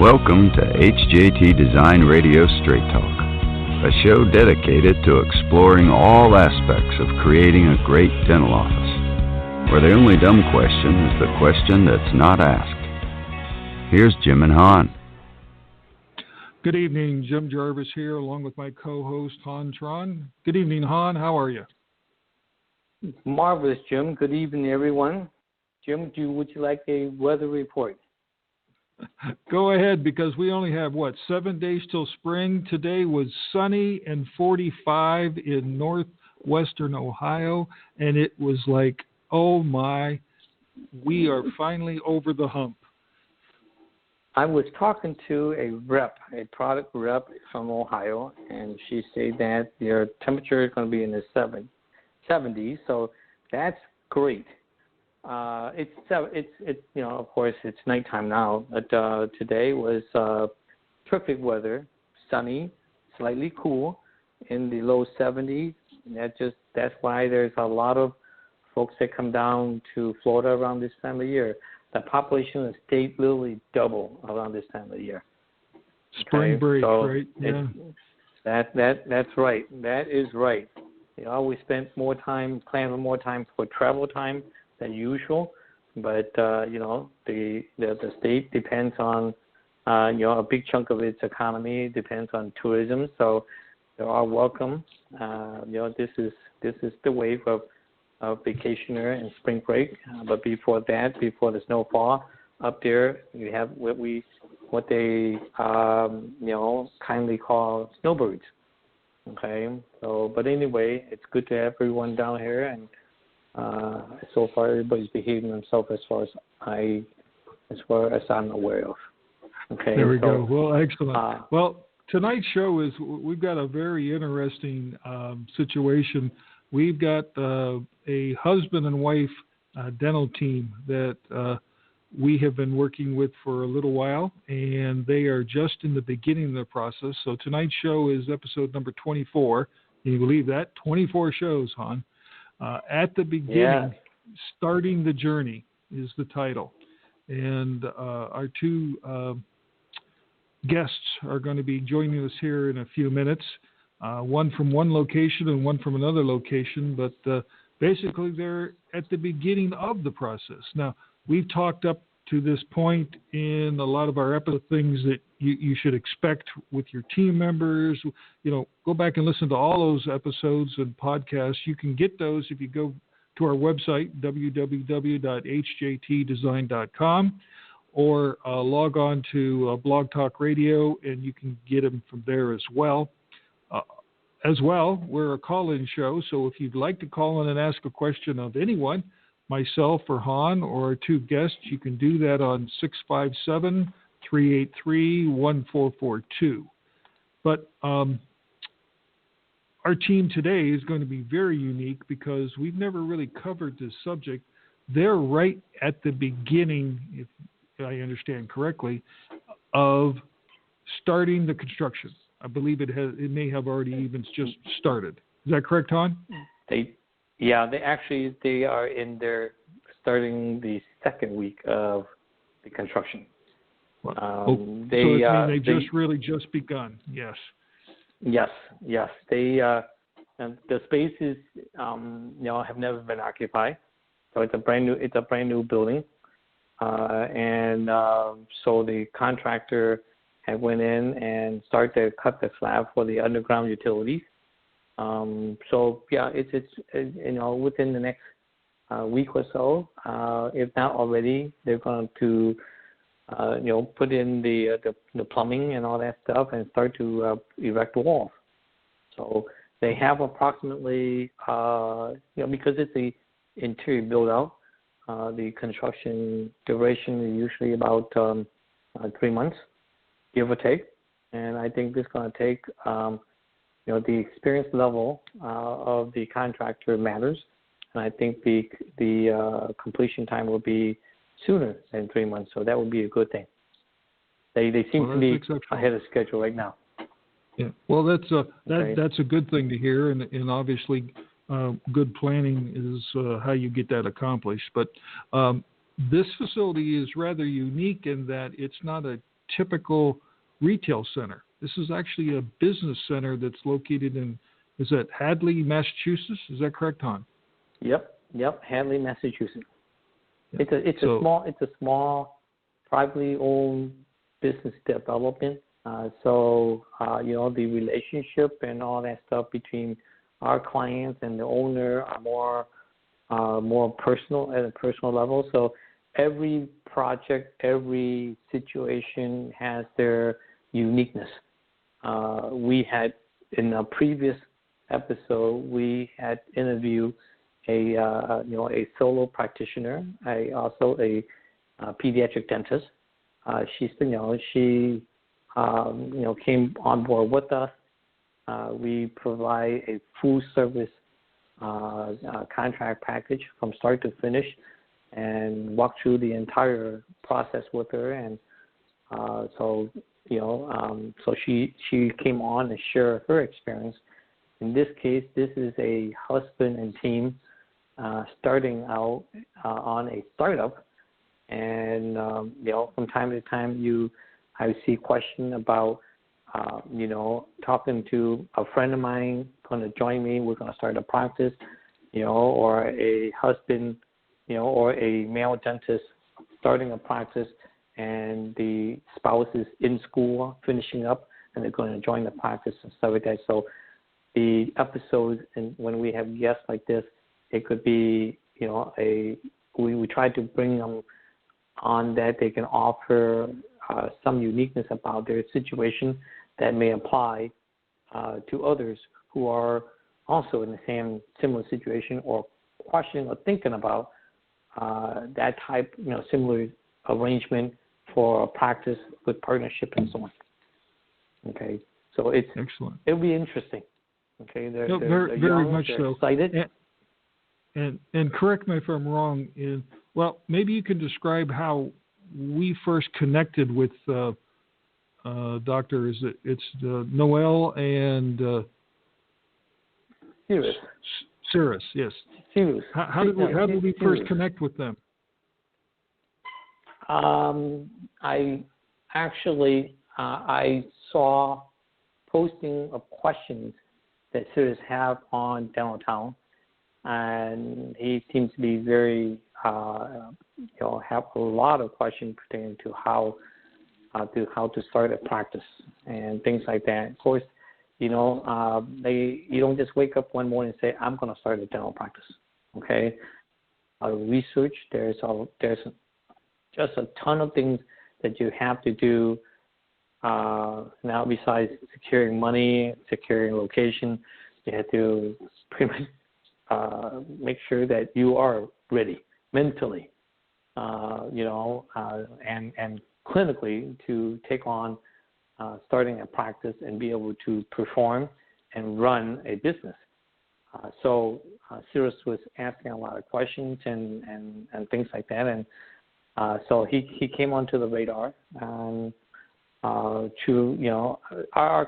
Welcome to HJT Design Radio Straight Talk, a show dedicated to exploring all aspects of creating a great dental office, where the only dumb question is the question that's not asked. Here's Jim and Han. Good evening, Jim Jarvis here, along with my co-host, Han Tron. Good evening, Han. How are you? Marvelous, Jim. Good evening, everyone. Jim, would you like a weather report? Go ahead, because we only have, 7 days till spring. Today was sunny and 45 in northwestern Ohio, and it was like, oh my, we are finally over the hump. I was talking to a product rep from Ohio, and she said that their temperature is going to be in the 70s, so that's great. It's of course it's nighttime now, but today was perfect weather, sunny, slightly cool, in the low 70s. That's why there's a lot of folks that come down to Florida around this time of year. The population of the state literally double around this time of the year. Spring break, so right? Yeah. That's right. That is right. We spent more time planning more time for travel time than usual, but the state depends on a big chunk of its economy depends on tourism, so they are welcome. This is the wave of vacationer and spring break, but before the snowfall up there, you have what they kindly call snowbirds. Okay, but anyway, it's good to have everyone down here, and so far everybody's behaving themselves as far as I'm aware of. Okay. There we go. Well, excellent. Well, tonight's show is we've got a very interesting situation. We've got a husband and wife dental team that we have been working with for a little while, and they are just in the beginning of the process. So tonight's show is episode number 24. Can you believe that? 24 shows, Han. At the beginning, Starting the Journey is the title. And our two guests are going to be joining us here in a few minutes, one from one location and one from another location, but basically they're at the beginning of the process. Now, we've talked up to this point in a lot of our episode things that you should expect with your team members. Go back and listen to all those episodes and podcasts. You can get those if you go to our website, www.hjtdesign.com, or log on to Blog Talk Radio, and you can get them from there as well. We're a call-in show, so if you'd like to call in and ask a question of anyone, myself or Han or our two guests, you can do that on 657-383-1442. But our team today is going to be very unique because we've never really covered this subject. They're right at the beginning, if I understand correctly, of starting the construction. I believe it may have already even just started. Is that correct, Han? They are in their starting the second week of the construction. They just begun. Yes. Yes. The spaces have never been occupied, so it's a brand new building, and so the contractor had went in and started to cut the slab for the underground utilities. It's within the next week or so, if not already, they're going to put in the plumbing and all that stuff and start to erect walls. So they have approximately because it's the interior build out, the construction duration is usually about 3 months, give or take, and I think this is going to take. The experience level of the contractor matters, and I think the completion time will be sooner than 3 months, so that would be a good thing. They seem to be ahead of schedule right now. Yeah, well, that's a good thing to hear, and obviously good planning is how you get that accomplished. But this facility is rather unique in that it's not a typical retail center. This is actually a business center that's located in, is that Hadley, Massachusetts? Is that correct, Hon? Yep, Hadley, Massachusetts. Yep. It's a small privately owned business development. The relationship and all that stuff between our clients and the owner are more personal at a personal level. So every project, every situation has their uniqueness. We had in a previous episode, we had interviewed a solo practitioner, also a pediatric dentist. She came on board with us. We provide a full service contract package from start to finish, and walk through the entire process with her. And so she came on and shared her experience. In this case, this is a husband and team starting out on a startup, and from time to time I see question about talking to a friend of mine going to join me. We're going to start a practice, or a husband, or a male dentist starting a practice, and the spouse is in school finishing up, and they're going to join the practice and stuff like that. So the episodes, and when we have guests like this, it could be we try to bring them on that they can offer some uniqueness about their situation that may apply to others who are also in the same similar situation, or questioning or thinking about that type, similar arrangement for a practice with partnership and so on. Okay, so it's excellent. It'll be interesting. Okay, they're very young, much they're so. Excited. And correct me if I'm wrong. Maybe you can describe how we first connected with Doctor. It's Noelle and Cyrus. Yes. Cyrus. How did we first connect with them? I saw posting of questions that Cyrus have on Dental Town, and he seems to be very have a lot of questions pertaining to how to start a practice and things like that. Of course, you don't just wake up one morning and say, I'm going to start a dental practice. Okay, research. There's just a ton of things that you have to do now. Besides securing money, securing location, you have to pretty much make sure that you are ready mentally, and clinically to take on starting a practice and be able to perform and run a business. So Cyrus was asking a lot of questions and things like that, and so he came onto the radar. And our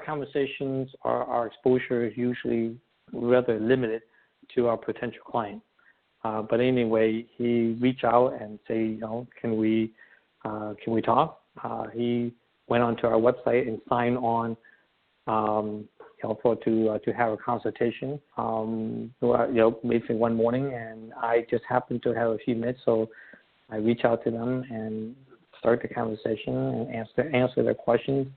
conversations, our exposure is usually rather limited to our potential client. But anyway, he reached out and say, can we talk? He went onto our website and signed on, to have a consultation. Basically one morning, and I just happened to have a few minutes, so I reached out to them and start the conversation and answer their questions.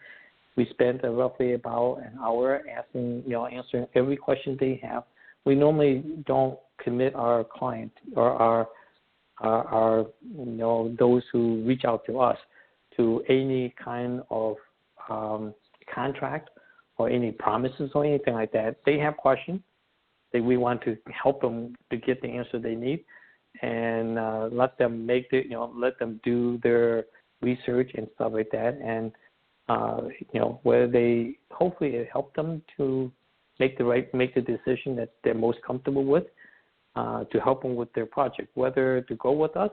We spent roughly about an hour answering every question they have. We normally don't commit our client or our those who reach out to us to any kind of contract or any promises or anything like that. They have questions that we want to help them to get the answer they need, and let them let them do their research and stuff like that, and where they hopefully it helped them to make the decision that they're most comfortable with, to help them with their project, whether to go with us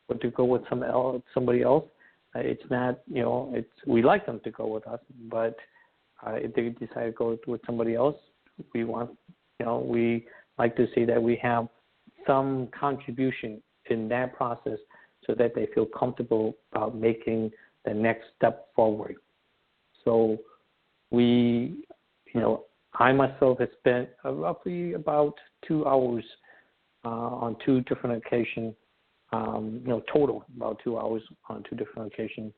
or to go with somebody else. It's not, we like them to go with us, but if they decide to go with somebody else, we like to see that we have some contribution in that process so that they feel comfortable about making the next step forward. So we, I myself have spent roughly about 2 hours on 2 different occasions, total about 2 hours on 2 different occasions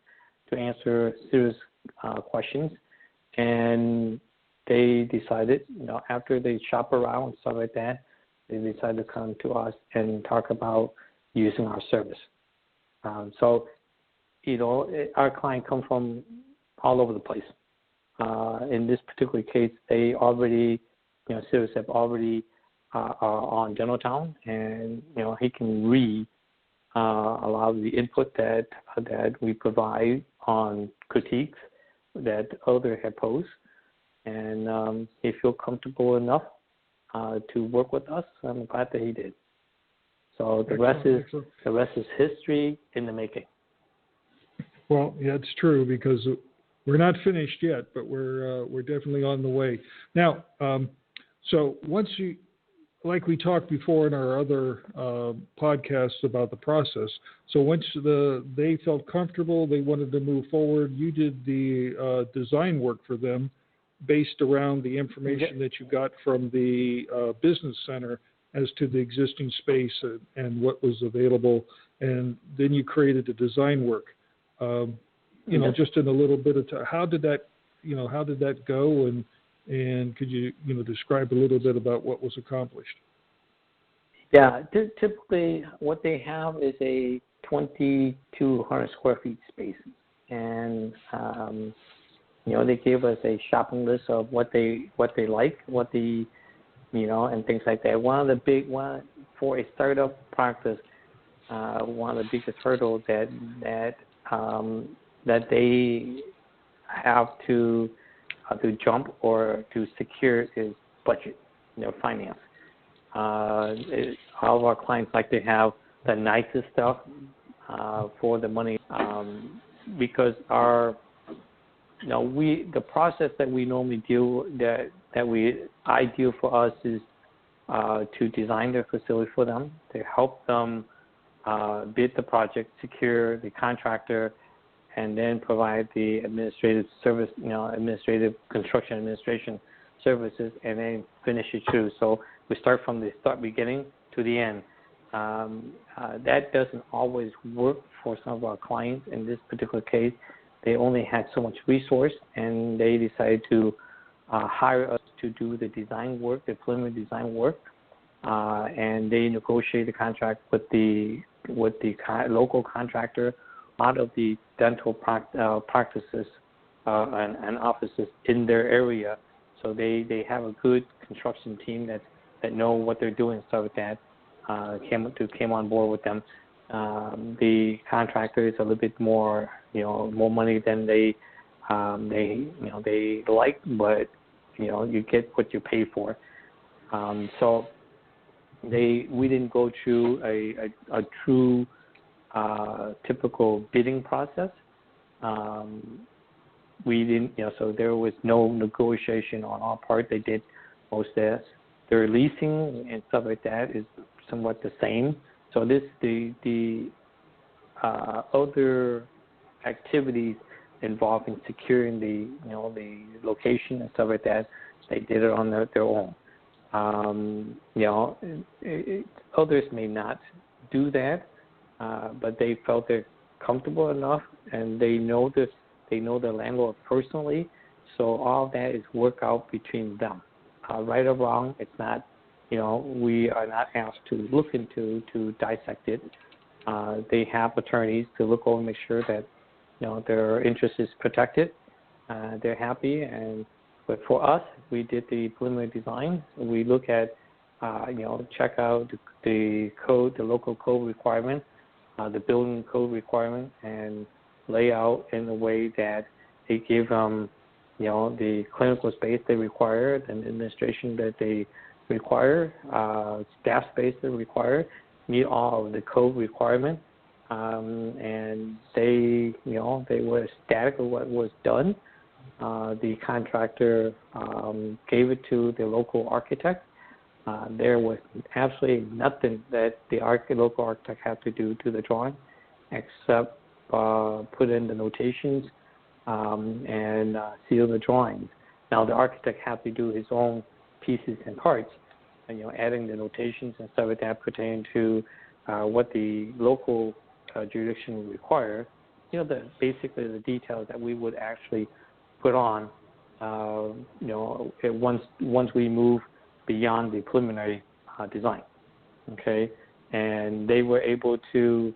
to answer serious questions. And they decided, after they shop around and stuff like that, they decided to come to us and talk about using our service. So, our client comes from all over the place. In this particular case, they already, Cyrus have already are on Generaltown, and he can read a lot of the input that we provide on critiques that others have posed, and he feels comfortable enough to work with us. I'm glad that he did. So the rest is history in the making. Well, yeah, it's true, because we're not finished yet, but we're definitely on the way. Now, so once you, like we talked before in our other podcasts about the process, so once they felt comfortable, they wanted to move forward, you did the design work for them based around the information that you got from the business center as to the existing space and what was available, and then you created the design work. Just in a little bit of time, how did that go, and could you describe a little bit about what was accomplished? Yeah, typically what they have is a 2,200 square feet space, and they gave us a shopping list of what they like, and things like that. One of the big one for a startup practice, one of the biggest hurdles that they have to jump or to secure is budget, finance. All of our clients like to have the nicest stuff for the money, because the process that we normally do ideal for us is to design their facility for them, to help them bid the project, secure the contractor, and then provide the administrative service, administrative construction administration services, and then finish it through. So we start from the beginning to the end. That doesn't always work for some of our clients. In this particular case, they only had so much resource, and they decided to hire us to do the design work, the preliminary design work, and they negotiate the contract with the local contractor out of the dental practices and offices in their area. So they have a good construction team that know what they're doing, stuff like that. Came on board with them. The contractor is a little bit more money than they like, but you get what you pay for. So we didn't go through a true typical bidding process. We didn't, so there was no negotiation on our part. They did most of their leasing and stuff like that is somewhat the same. So the other activities involving securing the location and stuff like that, they did it on their own. Others may not do that, but they felt they're comfortable enough, and they know the landlord personally. So all that is work out between them. Right or wrong, it's not. We are not asked to look into to dissect it. They have attorneys to look over and make sure that their interest is protected. They're happy, but for us, we did the preliminary design. We look at check out the code, the local code requirement, the building code requirement, and lay out in a way that they give them the clinical space they require, and administration that they require, staff space they require, meet all of the code requirement, and they were ecstatic with what was done. The contractor gave it to the local architect. There was absolutely nothing that the local architect had to do to the drawing, except put in the notations and seal the drawings. Now the architect had to do his own pieces and parts, and, adding the notations and stuff like that pertaining to what the local jurisdiction would require. Basically the details that we would actually put on, once we move beyond the preliminary design. Okay, and they were able to,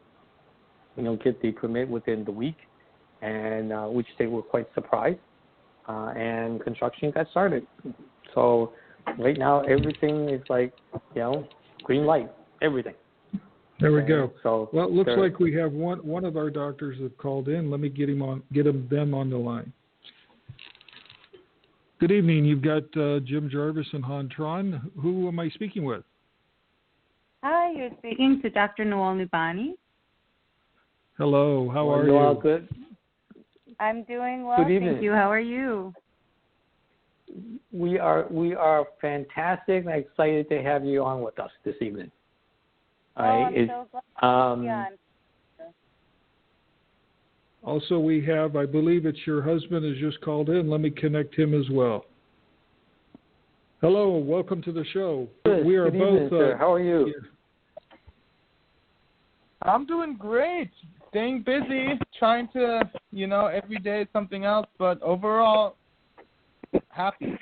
get the permit within the week, and which they were quite surprised, and construction got started. So right now everything is like, green light, everything. There we go. So, well, it looks like we have one of our doctors have called in. Let me get them on the line. Good evening. You've got Jim Jarvis and Han Tron. Who am I speaking with? Hi, you're speaking to Dr. Noelle Nubani. Hello. How are you? All good. I'm doing well. Good evening. Thank you. How are you? We are fantastic and excited to have you on with us this evening. I'm so glad. Yeah. Also, we have, I believe it's your husband has just called in. Let me connect him as well. Hello, welcome to the show. Good. We are Good both. evening, sir. How are you? I'm doing great. Staying busy, trying to, every day something else, but overall, happy.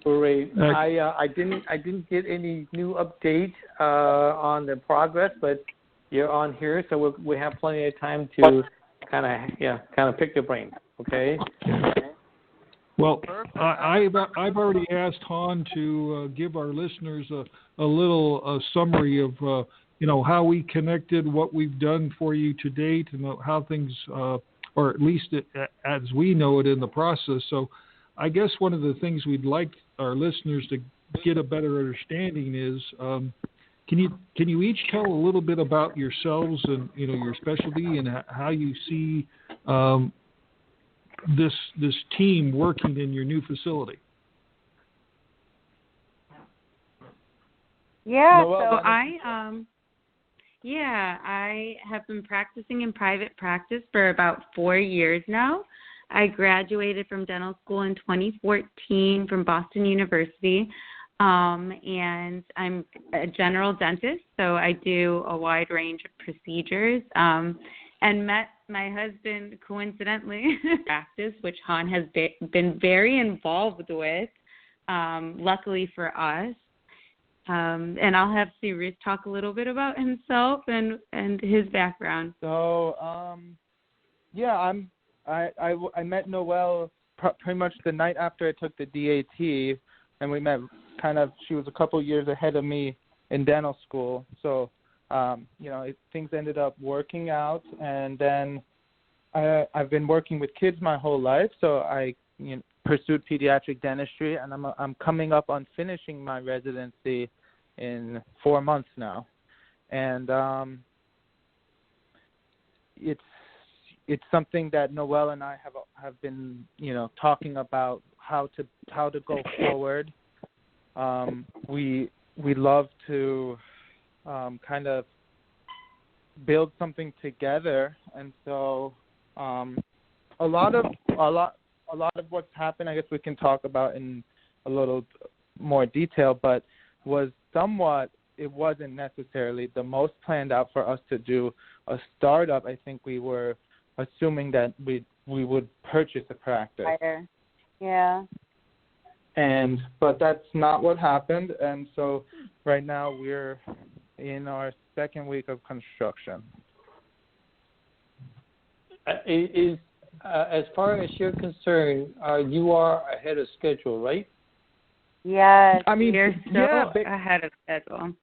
Great. I didn't get any new update on the progress, but you're on here, so we have plenty of time to kind of pick your brain. Okay. Well, I've already asked Han to give our listeners a little summary of how we connected, what we've done for you to date, and how things, or at least as we know it in the process. So, I guess one of the things we'd like our listeners to get a better understanding is, can you each tell a little bit about yourselves and your specialty and how you see this team working in your new facility? Yeah, Noelle, so I have been practicing in private practice for about 4 years now. I graduated from dental school in 2014 from Boston University, and I'm a general dentist, so I do a wide range of procedures, and met my husband coincidentally in practice, which Han has been very involved with, luckily for us. And I'll have Cyrus talk a little bit about himself and his background. So, I met Noelle pretty much the night after I took the DAT, and we met she was a couple years ahead of me in dental school. So, things ended up working out, and then I've been working with kids my whole life, so I pursued pediatric dentistry, and I'm coming up on finishing my residency in 4 months now, and it's something that Noelle and I have been talking about how to go forward. We love to kind of build something together, and so a lot of what's happened, I guess we can talk about in a little more detail, but it wasn't necessarily the most planned out for us to do a startup. I think we were assuming that we would purchase a practice. Yeah. But that's not what happened, and so right now we're in our second week of construction. As far as you're concerned, you are ahead of schedule, right? Yes, I mean, you're so ahead of schedule.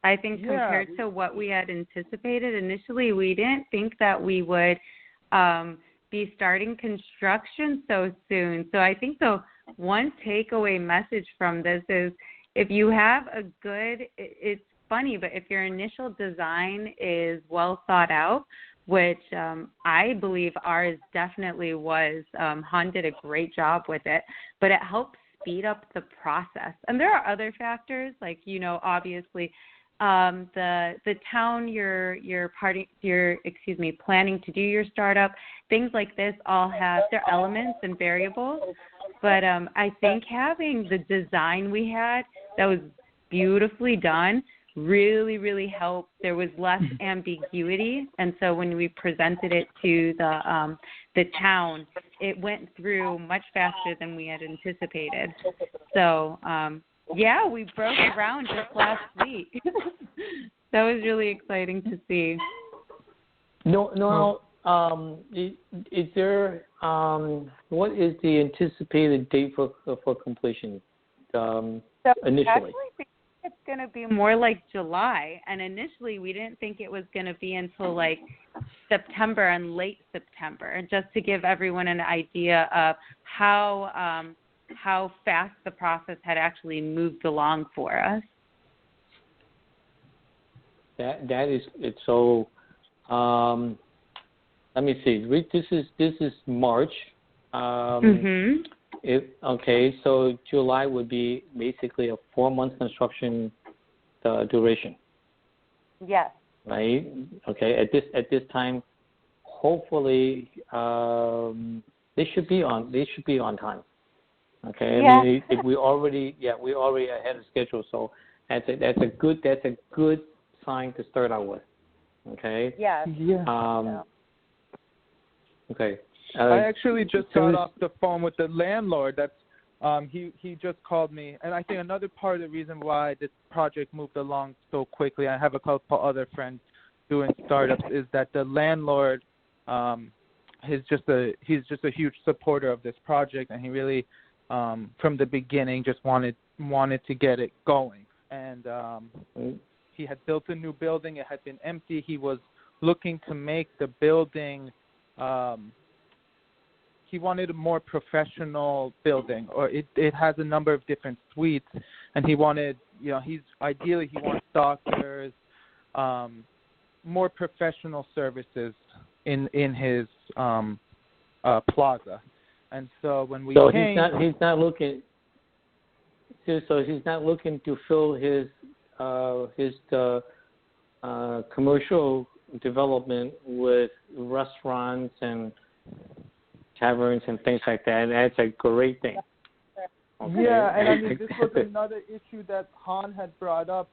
I think compared to what we had anticipated initially, we didn't think that we would be starting construction so soon. So I think the one takeaway message from this is if you have it's funny, but if your initial design is well thought out, which I believe ours definitely was, Han did a great job with it, but it helps speed up the process. And there are other factors, like, obviously the town you're planning to do your startup, things like this all have their elements and variables. But I think having the design we had that was beautifully done really, really helped. There was less ambiguity, and so when we presented it to the town, it went through much faster than we had anticipated. So, yeah, we broke ground just last week. That was really exciting to see. No, is there what is the anticipated date for completion initially? Actually, it's going to be more like July, and initially we didn't think it was going to be until like September and late September, just to give everyone an idea of how fast the process had actually moved along for us. That is it's so. Let me see. This is March. So July would be basically a 4-month construction duration. Yes. Right. Okay. At this time, hopefully they should be on time. Okay. Yeah. I mean, if we're already ahead of schedule, so that's a good sign to start out with. Okay. Yes. Yeah. Okay. I actually just got off the phone with the landlord. That's he just called me, and I think another part of the reason why this project moved along so quickly, I have a couple other friends doing startups, is that the landlord he's just a huge supporter of this project, and he really from the beginning just wanted to get it going. And he had built a new building. It had been empty. He was looking to make the building. He wanted a more professional building, or it has a number of different suites, and he wanted, he wants doctors, more professional services in his plaza. And so when we came, he's not looking to fill his commercial development with restaurants and taverns and things like that. That's a great thing. Okay. Yeah, and I mean, this was another issue that Han had brought up,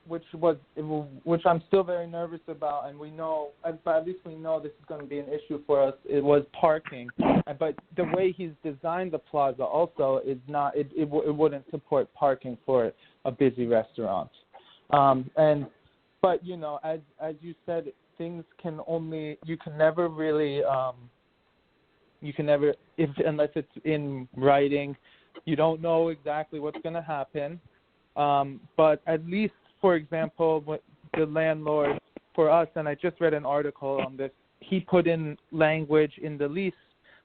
which I'm still very nervous about, and we know, at least we know this is going to be an issue for us. It was parking, but the way he's designed the plaza also is not. It wouldn't support parking for a busy restaurant, but as you said, things you can never really unless it's in writing, you don't know exactly what's going to happen. But at least, for example, what the landlord for us, and I just read an article on this, he put in language in the lease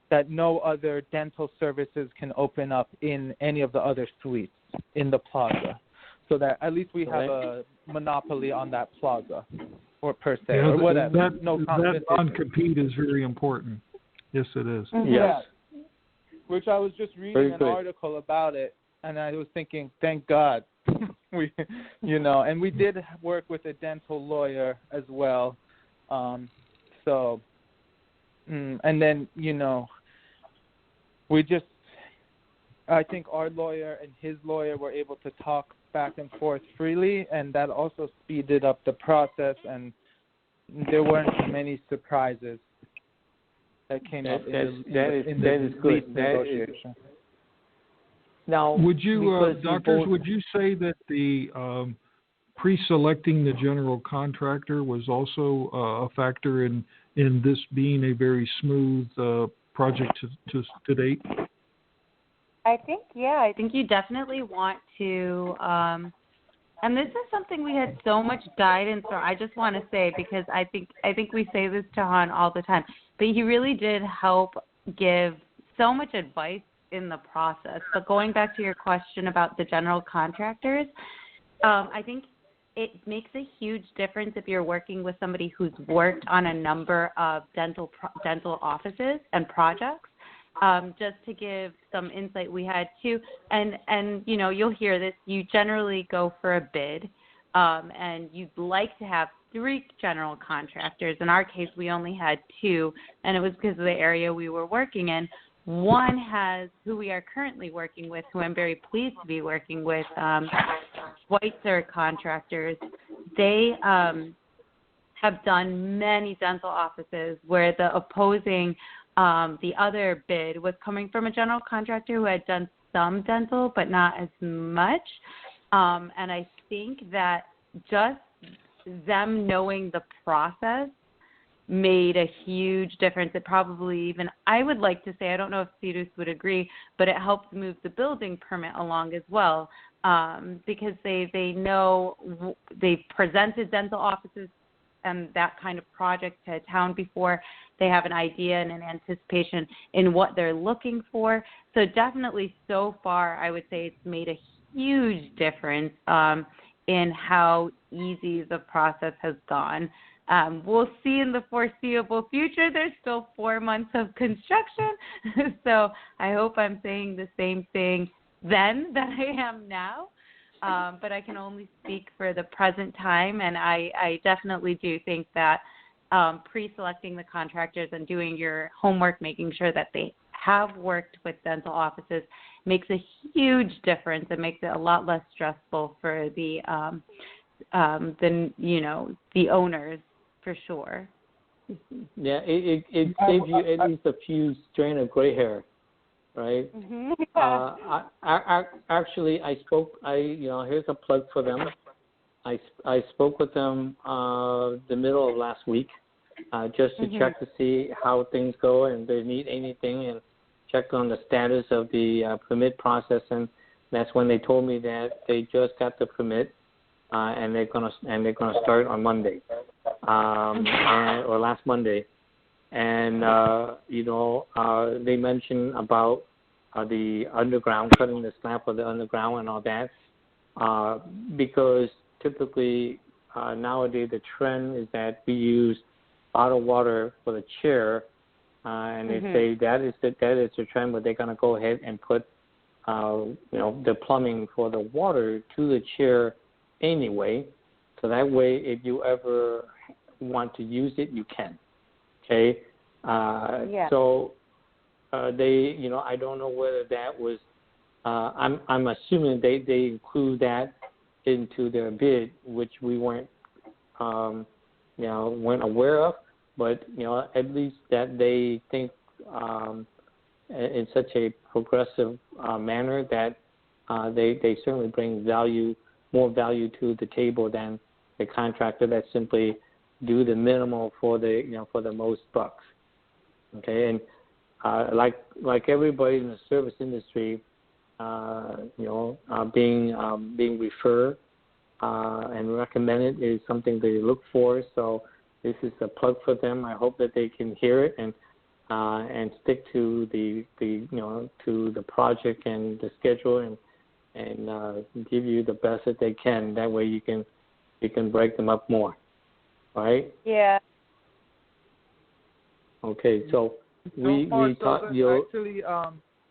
that no other dental services can open up in any of the other suites in the plaza, so that at least we have a monopoly on that plaza, or per se, or whatever. That non-compete is very important. Yes, it is. Mm-hmm. Yes. Yeah. Which I was just reading an article about it, and I was thinking, thank God. And we did work with a dental lawyer as well. And then, I think our lawyer and his lawyer were able to talk back and forth freely, and that also speeded up the process, and there weren't many surprises that came up in the lease negotiation. Now, would you, doctors, would you say that the pre-selecting the general contractor was also a factor in this being a very smooth project to date? I think you definitely want to, and this is something we had so much guidance on. I just want to say, because I think we say this to Han all the time, but he really did help give so much advice in the process. But going back to your question about the general contractors, I think it makes a huge difference if you're working with somebody who's worked on a number of dental offices and projects, just to give some insight, we had two, and you'll hear this. You generally go for a bid, and you'd like to have 3 general contractors. In our case, we only had 2, and it was because of the area we were working in. One has who we are currently working with, who I'm very pleased to be working with, Schweitzer Contractors. They have done many dental offices where the opposing, the other bid was coming from a general contractor who had done some dental but not as much. And I think that just them knowing the process made a huge difference. It probably even, I would like to say, I don't know if Cyrus would agree, but it helped move the building permit along as well, because they know they've presented dental offices and that kind of project to town before. They have an idea and an anticipation in what they're looking for. So definitely so far, I would say it's made a huge difference in how easy the process has gone. We'll see in the foreseeable future. There's still 4 months of construction, so I hope I'm saying the same thing then that I am now. But I can only speak for the present time, and I definitely do think that pre-selecting the contractors and doing your homework, making sure that they have worked with dental offices, makes a huge difference. It makes it a lot less stressful for the owners, for sure. Yeah, it saves you at least a few strain of gray hair, right? Mm-hmm. Actually, here's a plug for them. I spoke with them the middle of last week, just to check to see how things go and if they need anything, and checked on the status of the permit process. And that's when they told me that they just got the permit, and they're gonna start on Monday, or last Monday. And they mentioned about the underground, cutting the slab for the underground and all that, because typically nowadays the trend is that we use bottled water for the chair, and they say that is the trend, but they're going to go ahead and put the plumbing for the water to the chair anyway, so that way if you ever want to use it, you can. Okay. So they, I don't know whether that was. I'm assuming they include that into their bid, which we weren't aware of. But at least that they think in such a progressive manner that they certainly bring more value to the table than the contractor that simply do the minimal for the most bucks. Okay, and like everybody in the service industry, being referred and recommended is something they look for. So this is a plug for them. I hope that they can hear it and stick to the project and the schedule and give you the best that they can. That way you can break them up more. All right? Yeah. Okay, so we thought you actually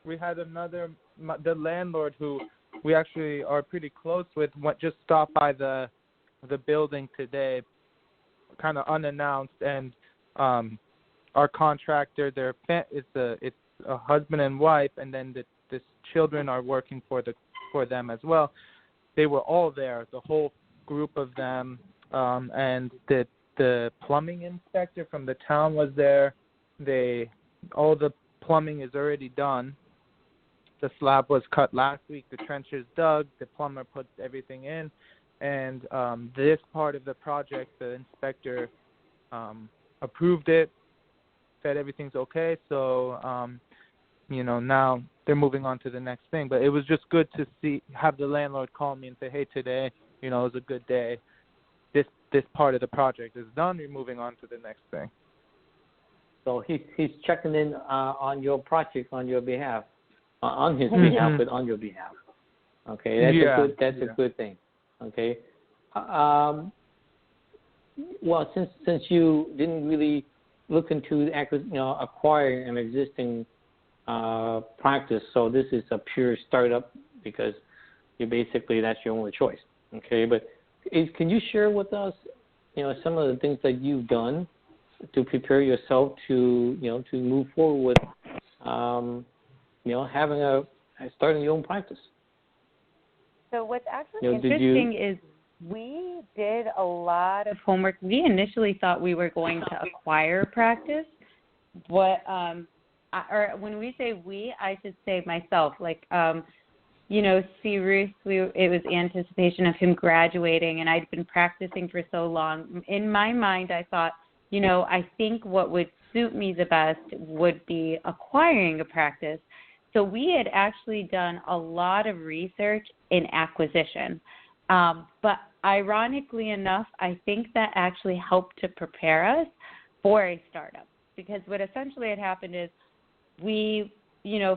we had the landlord who we actually are pretty close with just stopped by the building today, kind of unannounced, and our contractor, it's a husband and wife, and then the children are working for them as well. They were all there, the whole group of them, and the plumbing inspector from the town was there. All the plumbing is already done. The slab was cut last week. The trenches dug. The plumber put everything in. And this part of the project, the inspector approved it, said everything's okay. So, now they're moving on to the next thing. But it was just good to have the landlord call me and say, hey, today, it was a good day. This part of the project is done. You're moving on to the next thing. So he's checking in on your project on your behalf, on his behalf, but on your behalf. Okay, that's a good thing. Okay. Well, since you didn't really look into acquiring an existing practice. So this is a pure startup because that's your only choice. Okay, but can you share with us, some of the things that you've done to prepare yourself to move forward with, starting your own practice? So what's actually interesting is we did a lot of homework. We initially thought we were going to acquire a practice, but or when we say we, I should say myself. Cyrus, it was anticipation of him graduating, and I'd been practicing for so long. In my mind, I thought, I think what would suit me the best would be acquiring a practice. So we had actually done a lot of research in acquisition. But ironically enough, I think that actually helped to prepare us for a startup, because what essentially had happened is we,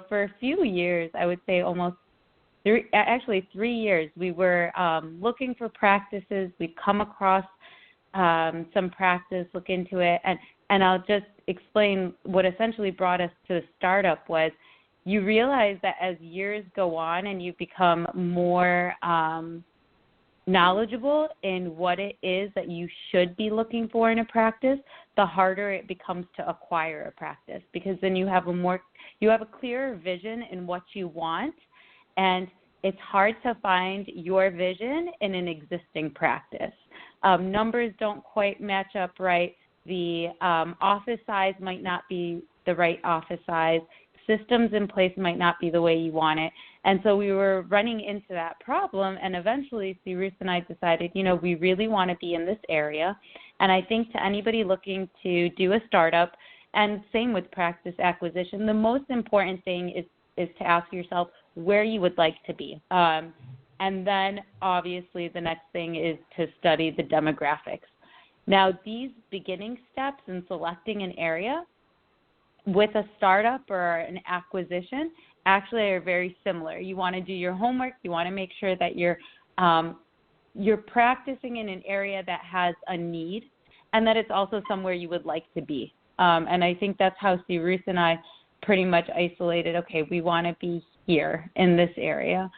for a few years, I would say almost 3 years, we were looking for practices. We'd come across some practice, look into it, and I'll just explain what essentially brought us to the startup was you realize that as years go on and you become more knowledgeable in what it is that you should be looking for in a practice, the harder it becomes to acquire a practice, because then you have a clearer vision in what you want, and it's hard to find your vision in an existing practice. Numbers don't quite match up right. The office size might not be the right office size. Systems in place might not be the way you want it. And so we were running into that problem, and eventually Cyrus and I decided, we really want to be in this area. And I think to anybody looking to do a startup, and same with practice acquisition, the most important thing is to ask yourself where you would like to be. And then obviously the next thing is to study the demographics. Now, these beginning steps in selecting an area with a startup or an acquisition actually are very similar. You want to do your homework. You want to make sure that you're practicing in an area that has a need, and that it's also somewhere you would like to be. And I think that's how Cyrus and I pretty much isolated, okay, we want to be here in this area,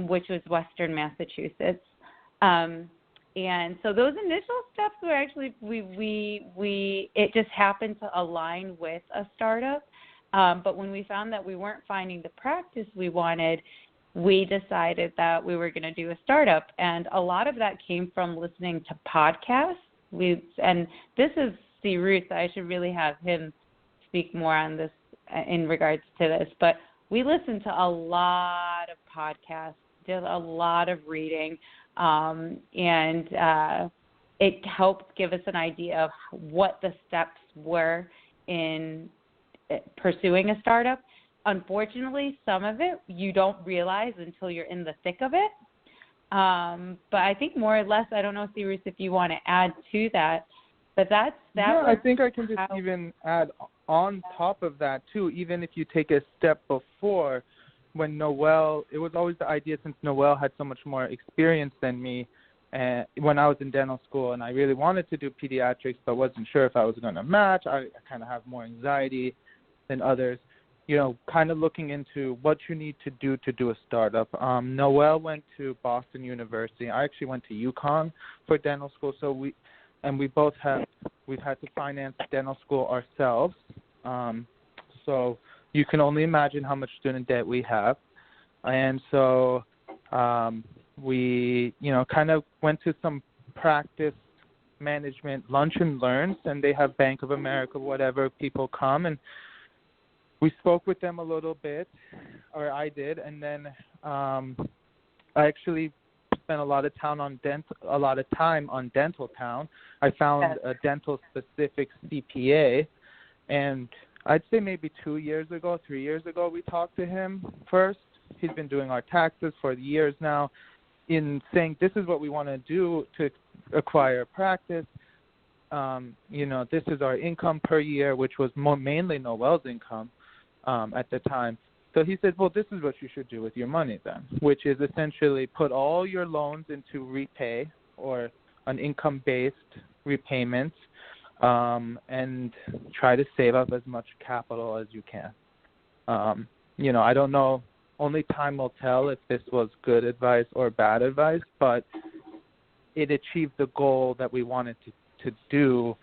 which was Western Massachusetts. And so those initial steps were actually, it just happened to align with a startup. But when we found that we weren't finding the practice we wanted, we decided that we were going to do a startup. And a lot of that came from listening to podcasts. And this is Cyrus. I should really have him speak more on this in regards to this. But we listened to a lot of podcasts, did a lot of reading, and it helped give us an idea of what the steps were in pursuing a startup. Unfortunately, some of it you don't realize until you're in the thick of it. But I think more or less, I don't know, Cyrus, if you want to add to that, but that. Yeah, I think I can just even add on top of that too. Even if you take a step before, when Noelle, it was always the idea, since Noelle had so much more experience than me, when I was in dental school, and I really wanted to do pediatrics, but wasn't sure if I was going to match. I kind of have more anxiety than others. Kind of looking into what you need to do a startup. Noelle went to Boston University. I actually went to UConn for dental school. So we've had to finance dental school ourselves. So you can only imagine how much student debt we have. And so we, kind of went to some practice management lunch and learns, and they have Bank of America, whatever, people come, and we spoke with them a little bit, or I did, and then I actually spent a lot of time on Dental Town. I found a dental-specific CPA, and I'd say maybe 3 years ago, we talked to him first. He's been doing our taxes for years now, in saying this is what we want to do to acquire a practice. This is our income per year, which was mainly Noelle's income at the time. So he said, well, this is what you should do with your money then, which is essentially put all your loans into repay or an income-based repayment, and try to save up as much capital as you can. I don't know. Only time will tell if this was good advice or bad advice, but it achieved the goal that we wanted to do.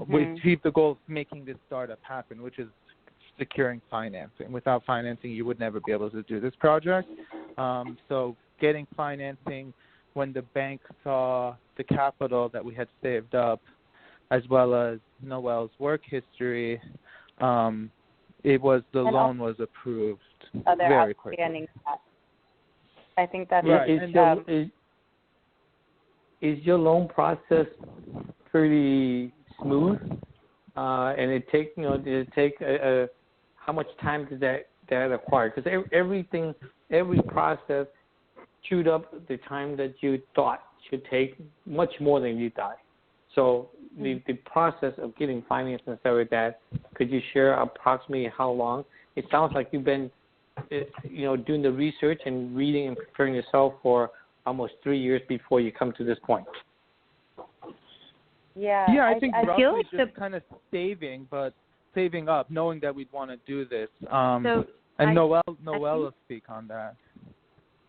We achieved the goal of making this startup happen, which is securing financing. Without financing, you would never be able to do this project. So getting financing, when the bank saw the capital that we had saved up, as well as Noelle's work history, the loan was approved very quickly. I think that's right. Is your loan process pretty smooth? And did it take how much time did that acquire? Because every process chewed up the time that you thought should take much more than you thought. So the process of getting finance and stuff like that, could you share approximately how long? It sounds like you've been, doing the research and reading and preparing yourself for almost 3 years before you come to this point. Yeah, I think roughly just kind of saving up, knowing that we'd want to do this. Noelle will speak on that.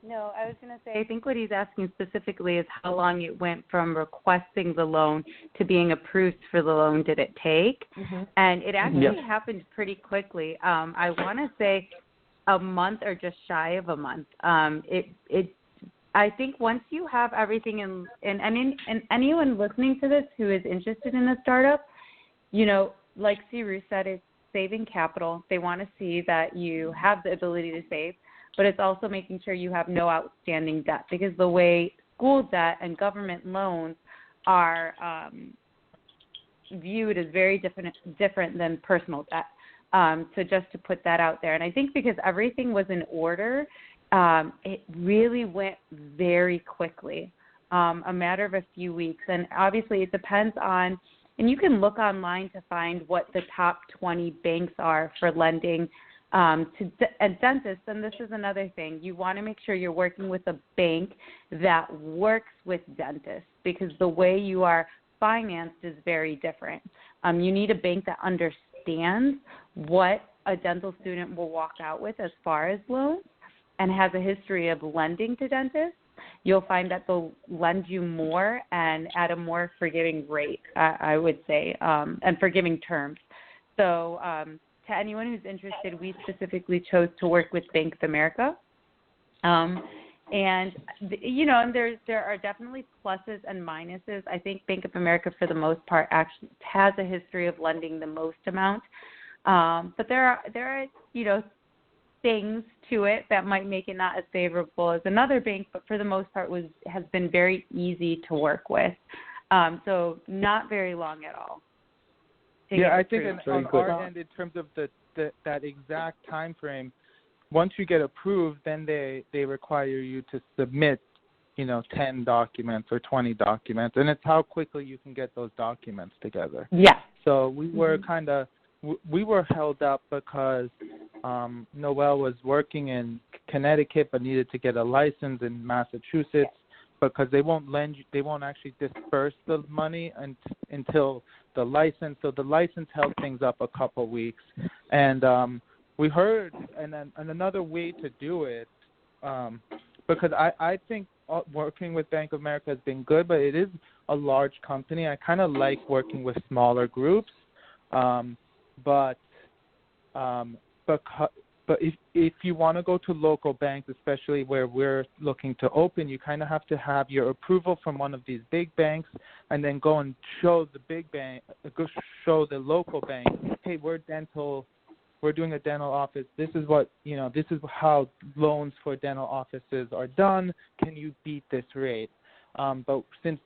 No, I was going to say, I think what he's asking specifically is how long it went from requesting the loan to being approved for the loan did it take. And it actually happened pretty quickly. I want to say a month or just shy of a month. I think once you have everything and anyone listening to this who is interested in a startup, like Cyrus said, it's saving capital. They want to see that you have the ability to save. But it's also making sure you have no outstanding debt, because the way school debt and government loans are viewed as very different than personal debt. So just to put that out there. And I think because everything was in order, it really went very quickly, a matter of a few weeks. And obviously it depends on, and you can look online to find what the top 20 banks are for lending to dentists. And this is another thing. You want to make sure you're working with a bank that works with dentists, because the way you are financed is very different. You need a bank that understands what a dental student will walk out with as far as loans and has a history of lending to dentists. You'll find that they'll lend you more and at a more forgiving rate, I would say, and forgiving terms. So to anyone who's interested, we specifically chose to work with Bank of America. And there are definitely pluses and minuses. I think Bank of America, for the most part, actually has a history of lending the most amount. But there are things to it that might make it not as favorable as another bank, but for the most part has been very easy to work with. So not very long at all. I think on our end, in terms of that exact time frame, once you get approved, then they require you to submit, 10 documents or 20 documents, and it's how quickly you can get those documents together. Yeah. So we were we were held up because Noelle was working in Connecticut but needed to get a license in Massachusetts, because they won't actually disperse the money until the license. So the license held things up a couple weeks. And we heard, and another way to do it, because I think working with Bank of America has been good, but it is a large company. I kind of like working with smaller groups. But if you want to go to local banks, especially where we're looking to open, you kind of have to have your approval from one of these big banks, and then go and show the local bank, hey, we're doing a dental office. This is this is how loans for dental offices are done. Can you beat this rate? But since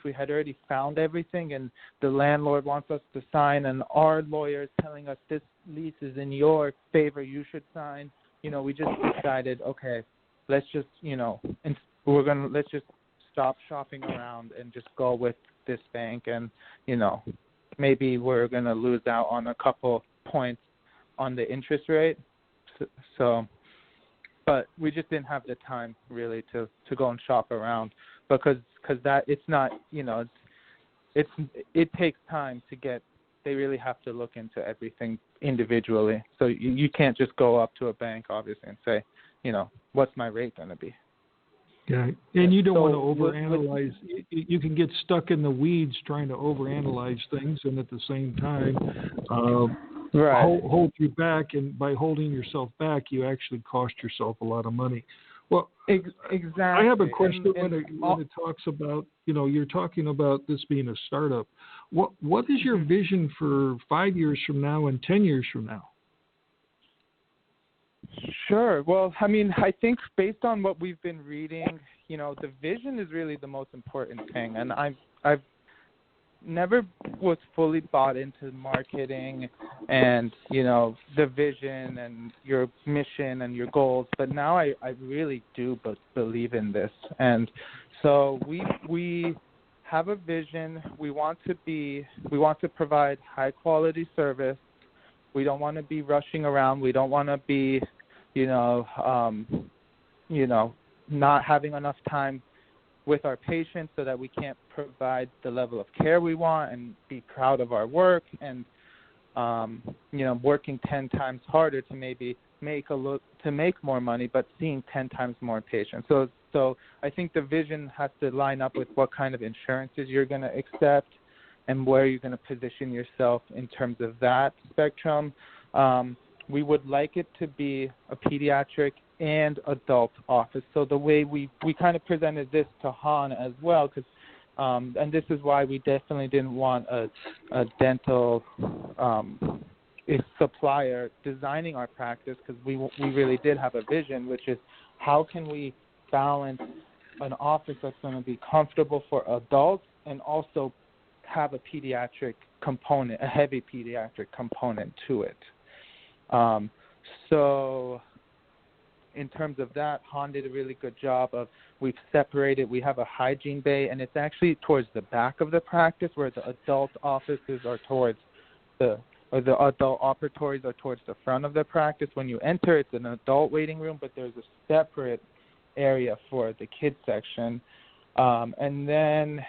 we had already found everything, and the landlord wants us to sign, and our lawyers telling us this lease is in your favor, you should sign, we just decided, okay, let's just, let's just stop shopping around and just go with this bank, and, maybe we're going to lose out on a couple points on the interest rate. So but we just didn't have the time really to go and shop around, because that it's not, it takes time to get they really have to look into everything individually. So you can't just go up to a bank, obviously, and say, what's my rate going to be? Yeah, and you don't want to overanalyze. You can get stuck in the weeds trying to overanalyze things, and at the same time, hold you back. And by holding yourself back, you actually cost yourself a lot of money. Well, exactly. I have a question when it talks about, you're talking about this being a startup. What is your vision for 5 years from now and 10 years from now? Sure. Well, I think based on what we've been reading, the vision is really the most important thing. And I've never was fully bought into marketing and, the vision and your mission and your goals. But now I really do believe in this. And so we have a vision. We want to provide high quality service. We don't want to be rushing around. We don't want to be, not having enough time with our patients so that we can't provide the level of care we want and be proud of our work and, working 10 times harder to maybe make more money, but seeing 10 times more patients. So I think the vision has to line up with what kind of insurances you're going to accept and where you're going to position yourself in terms of that spectrum. We would like it to be a pediatric and adult office. So the way we kind of presented this to Han as well, because and this is why we definitely didn't want a dental supplier designing our practice, because we really did have a vision, which is how can we balance an office that's going to be comfortable for adults and also have a pediatric component, a heavy pediatric component to it. So in terms of that, Han did a really good job of, we've separated, we have a hygiene bay, and it's actually towards the back of the practice, where the adult offices are towards the adult operatories are towards the front of the practice. When you enter, it's an adult waiting room, but there's a separate area for the kids section. And then,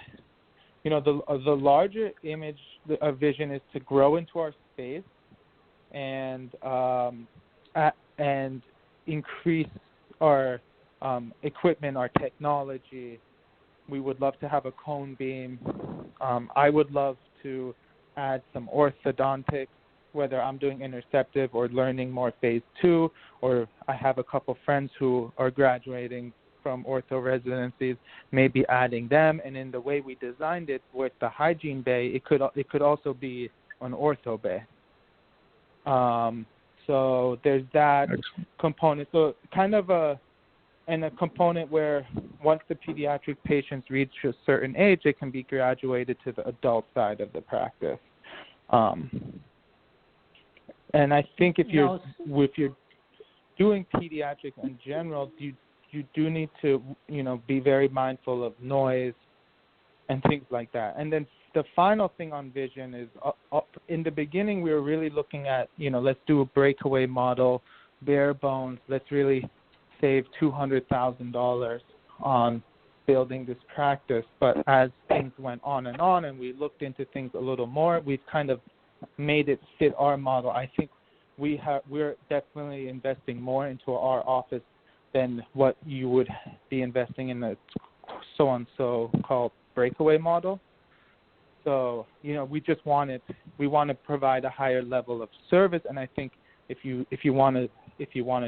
the larger image, the vision is to grow into our space and increase our equipment, our technology. We would love to have a cone beam. I would love to add some orthodontics, whether I'm doing interceptive or learning more phase 2, or I have a couple friends who are graduating from ortho residencies, maybe adding them. And in the way we designed it with the hygiene bay, it could also be an ortho bay. So there's that component. So kind of a component where once the pediatric patients reach a certain age, it can be graduated to the adult side of the practice. And I think if you're doing pediatric in general, you do need to, be very mindful of noise and things like that. And then the final thing on vision is, in the beginning, we were really looking at, let's do a breakaway model, bare bones. Let's really save $200,000 on building this practice. But as things went on and we looked into things a little more, we've kind of made it fit our model. I think we're definitely investing more into our office than what you would be investing in the so-and-so called breakaway model. So, we want to provide a higher level of service, and I think if you want to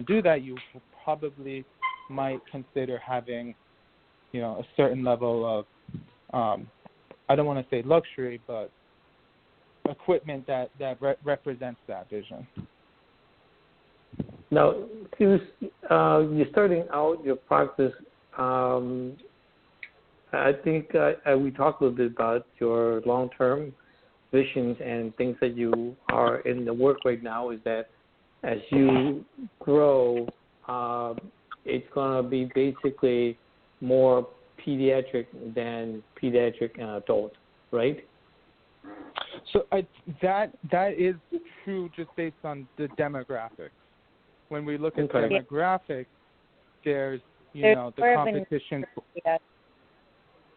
do that, you probably might consider having, a certain level of, I don't want to say luxury, but equipment that represents that vision. Now, you're starting out your practice. I think we talked a little bit about your long-term visions and things that you are in the work right now. Is that as you grow, it's going to be basically more pediatric than pediatric and adult, right? So that is true just based on the demographics. When we look at demographics, there's the competition.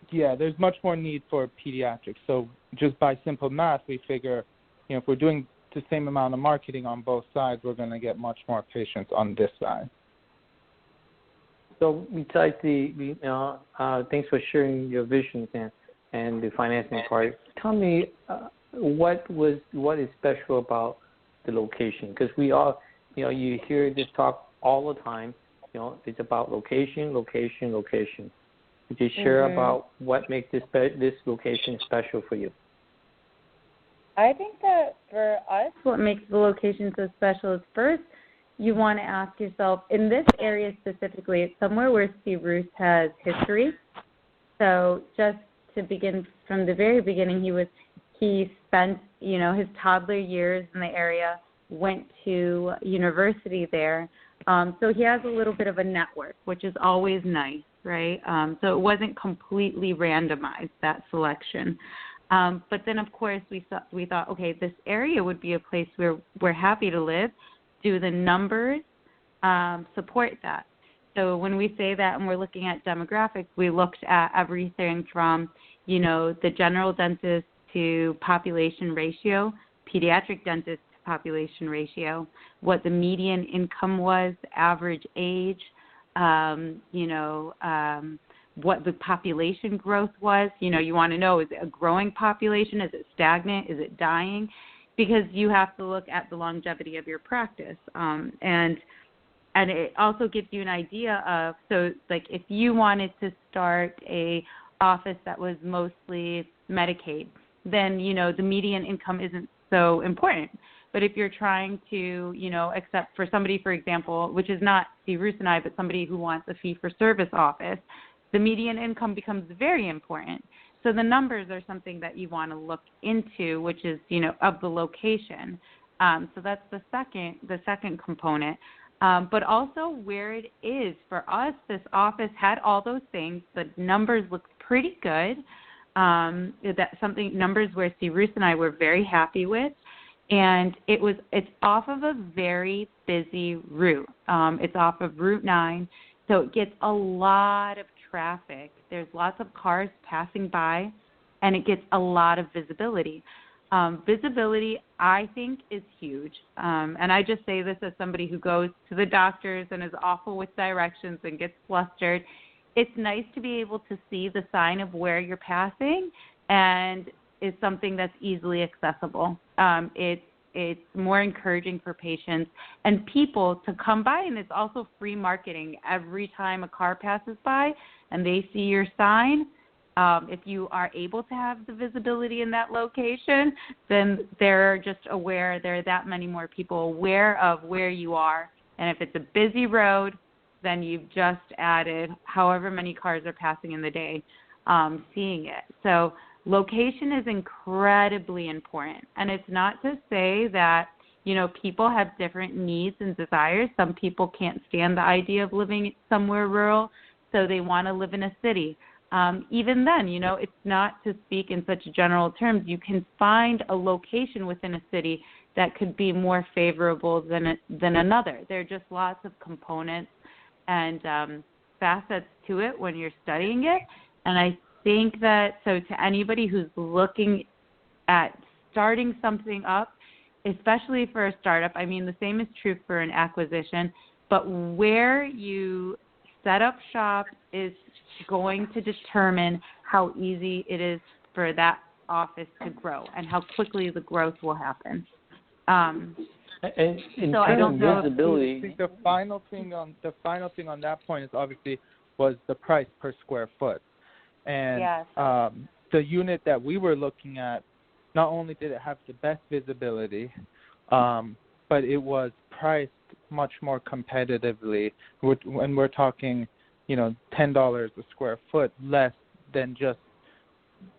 Yeah, there's much more need for pediatrics. So just by simple math, we figure if we're doing the same amount of marketing on both sides, we're going to get much more patients on this side. So besides thanks for sharing your visions and the financing part. Tell me what is special about the location? Because we all, you hear this talk all the time. It's about location. Could you share about what makes this location special for you? I think that for us, what makes the location so special is first, you want to ask yourself, in this area specifically, it's somewhere where Cyrus has history. So just to begin from the very beginning, he spent, his toddler years in the area, went to university there. So he has a little bit of a network, which is always nice, right? So it wasn't completely randomized, that selection. But then, of course, we thought, okay, this area would be a place where we're happy to live. Do the numbers support that? So when we say that and we're looking at demographics, we looked at everything from, the general dentist to population ratio, pediatric dentist to population ratio, what the median income was, average age, what the population growth was. You want to know, is it a growing population? Is it stagnant? Is it dying? Because you have to look at the longevity of your practice. And it also gives you an idea of, so like if you wanted to start a office that was mostly Medicaid, then, the median income isn't so important. But if you're trying to, accept for somebody, for example, which is not Cyrus and I, but somebody who wants a fee-for-service office, the median income becomes very important. So the numbers are something that you want to look into, which is, of the location. So that's the second component. But also where it is. For us, this office had all those things. The numbers looked pretty good. Numbers where Cyrus and I were very happy with. And it's off of a very busy route. It's off of Route 9, so it gets a lot of traffic. There's lots of cars passing by, and it gets a lot of visibility. Visibility, I think, is huge. And I just say this as somebody who goes to the doctors and is awful with directions and gets flustered. It's nice to be able to see the sign of where you're passing, and it's something that's easily accessible. It's more encouraging for patients and people to come by, and it's also free marketing. Every time a car passes by and they see your sign, if you are able to have the visibility in that location, then they're just aware, there are that many more people aware of where you are. And if it's a busy road, then you've just added however many cars are passing in the day seeing it. So location is incredibly important. And it's not to say that, people have different needs and desires. Some people can't stand the idea of living somewhere rural, so they want to live in a city. Even then, it's not to speak in such general terms. You can find a location within a city that could be more favorable than another. There are just lots of components and facets to it when you're studying it. And I think that, so to anybody who's looking at starting something up, especially for a startup, I mean, the same is true for an acquisition, but where you set up shop is going to determine how easy it is for that office to grow and how quickly the growth will happen. And in so terms I don't of know visibility, I think the final thing on that point is obviously was the price per square foot. And yes. The unit that we were looking at, not only did it have the best visibility, but it was priced much more competitively. When we're talking, $10 a square foot, less than just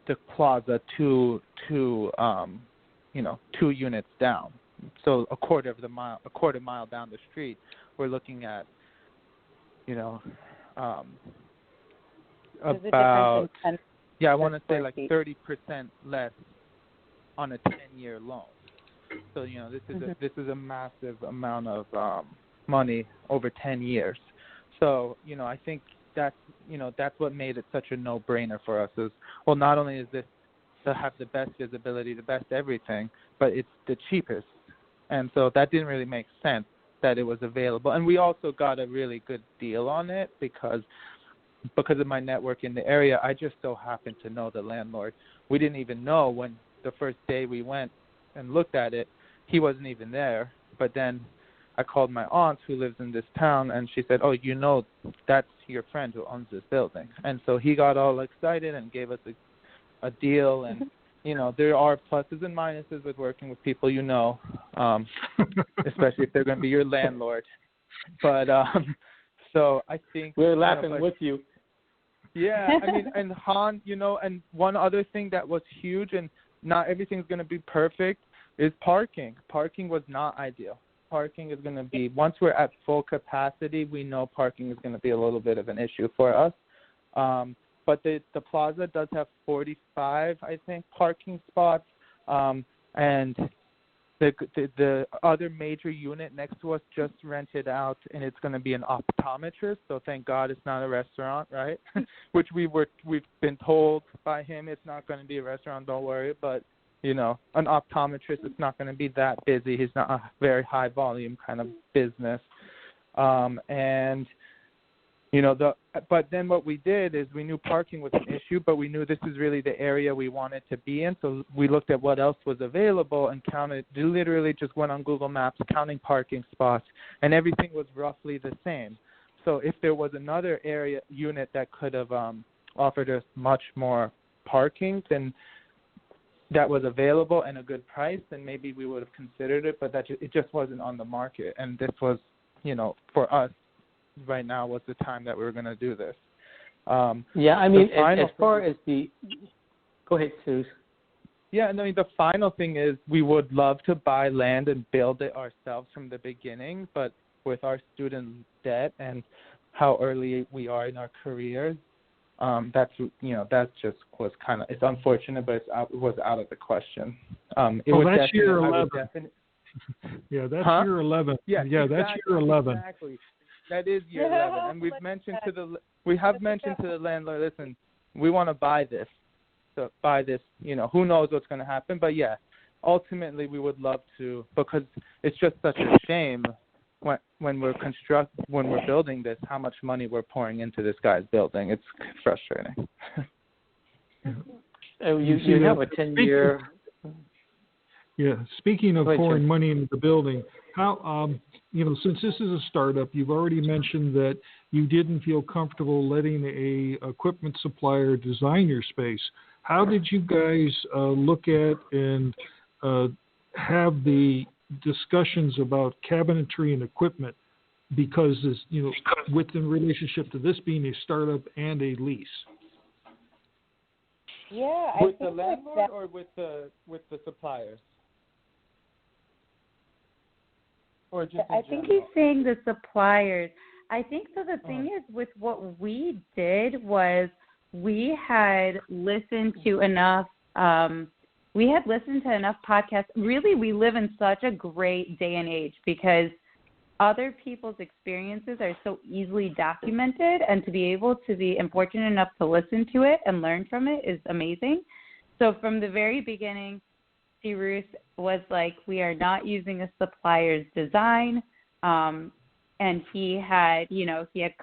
the plaza two units down. So a quarter mile down the street, we're looking at, about, I want to say like 30% less on a 10-year loan. So this is a massive amount of money over 10 years. So I think that's what made it such a no-brainer for us. Is, well, not only is this to have the best visibility, the best everything, but it's the cheapest. And so that didn't really make sense that it was available. And we also got a really good deal on it because of my network in the area. I just so happened to know the landlord. We didn't even know when the first day we went and looked at it, he wasn't even there. But then I called my aunt who lives in this town, and she said, oh, you know, that's your friend who owns this building. And so he got all excited and gave us a deal. And, you know, there are pluses and minuses with working with people you know, especially if they're going to be your landlord. But so I think we're laughing with you. Yeah, I mean, and Han, you know, and one other thing that was huge, and not everything's going to be perfect, is parking. Parking was not ideal. Parking is going to be, once we're at full capacity, we know parking is going to be a little bit of an issue for us. But the plaza does have 45, I think, parking spots, and the other major unit next to us just rented out, and it's going to be an optometrist. So thank God it's not a restaurant, right? Which we've been told by him it's not going to be a restaurant. Don't worry, but you know, an optometrist is not going to be that busy. He's not a very high volume kind of business, and you know, but then what we did is we knew parking was an issue, but we knew this is really the area we wanted to be in. So we looked at what else was available and literally just went on Google Maps, counting parking spots, and everything was roughly the same. So if there was another unit that could have offered us much more parking, then that was available and a good price, then maybe we would have considered it, but it just wasn't on the market. And this was, you know, for us, right now was the time that we were going to do this. Yeah, I mean, as far as the... Go ahead, Cyrus. Yeah, I mean, the final thing is we would love to buy land and build it ourselves from the beginning, but with our student debt and how early we are in our careers, that just was kind of, it's unfortunate, but it was out of the question. That's year 11. Yeah, that's year 11. Yeah, exactly, that's year 11. Exactly. That is year 11, and we have mentioned to the landlord, listen, we want to buy this. So buy this, you know, who knows what's going to happen, but yeah, ultimately we would love to, because it's just such a shame when we're building this, how much money we're pouring into this guy's building. It's frustrating. You have a 10-year. Yeah, speaking of pouring money into the building, how you know, since this is a startup, you've already mentioned that you didn't feel comfortable letting a equipment supplier design your space. How did you guys look at and have the discussions about cabinetry and equipment? Because this, you know, within relationship to this being a startup and a lease. Yeah, with the landlord or with the suppliers? Or just I think he's saying the suppliers. I think so. The thing is, with what we did was we had listened to enough. We had listened to enough podcasts. Really, we live in such a great day and age because other people's experiences are so easily documented, and to be able to be fortunate enough to listen to it and learn from it is amazing. So from the very beginning, Cyrus was like, we are not using a supplier's design. And he had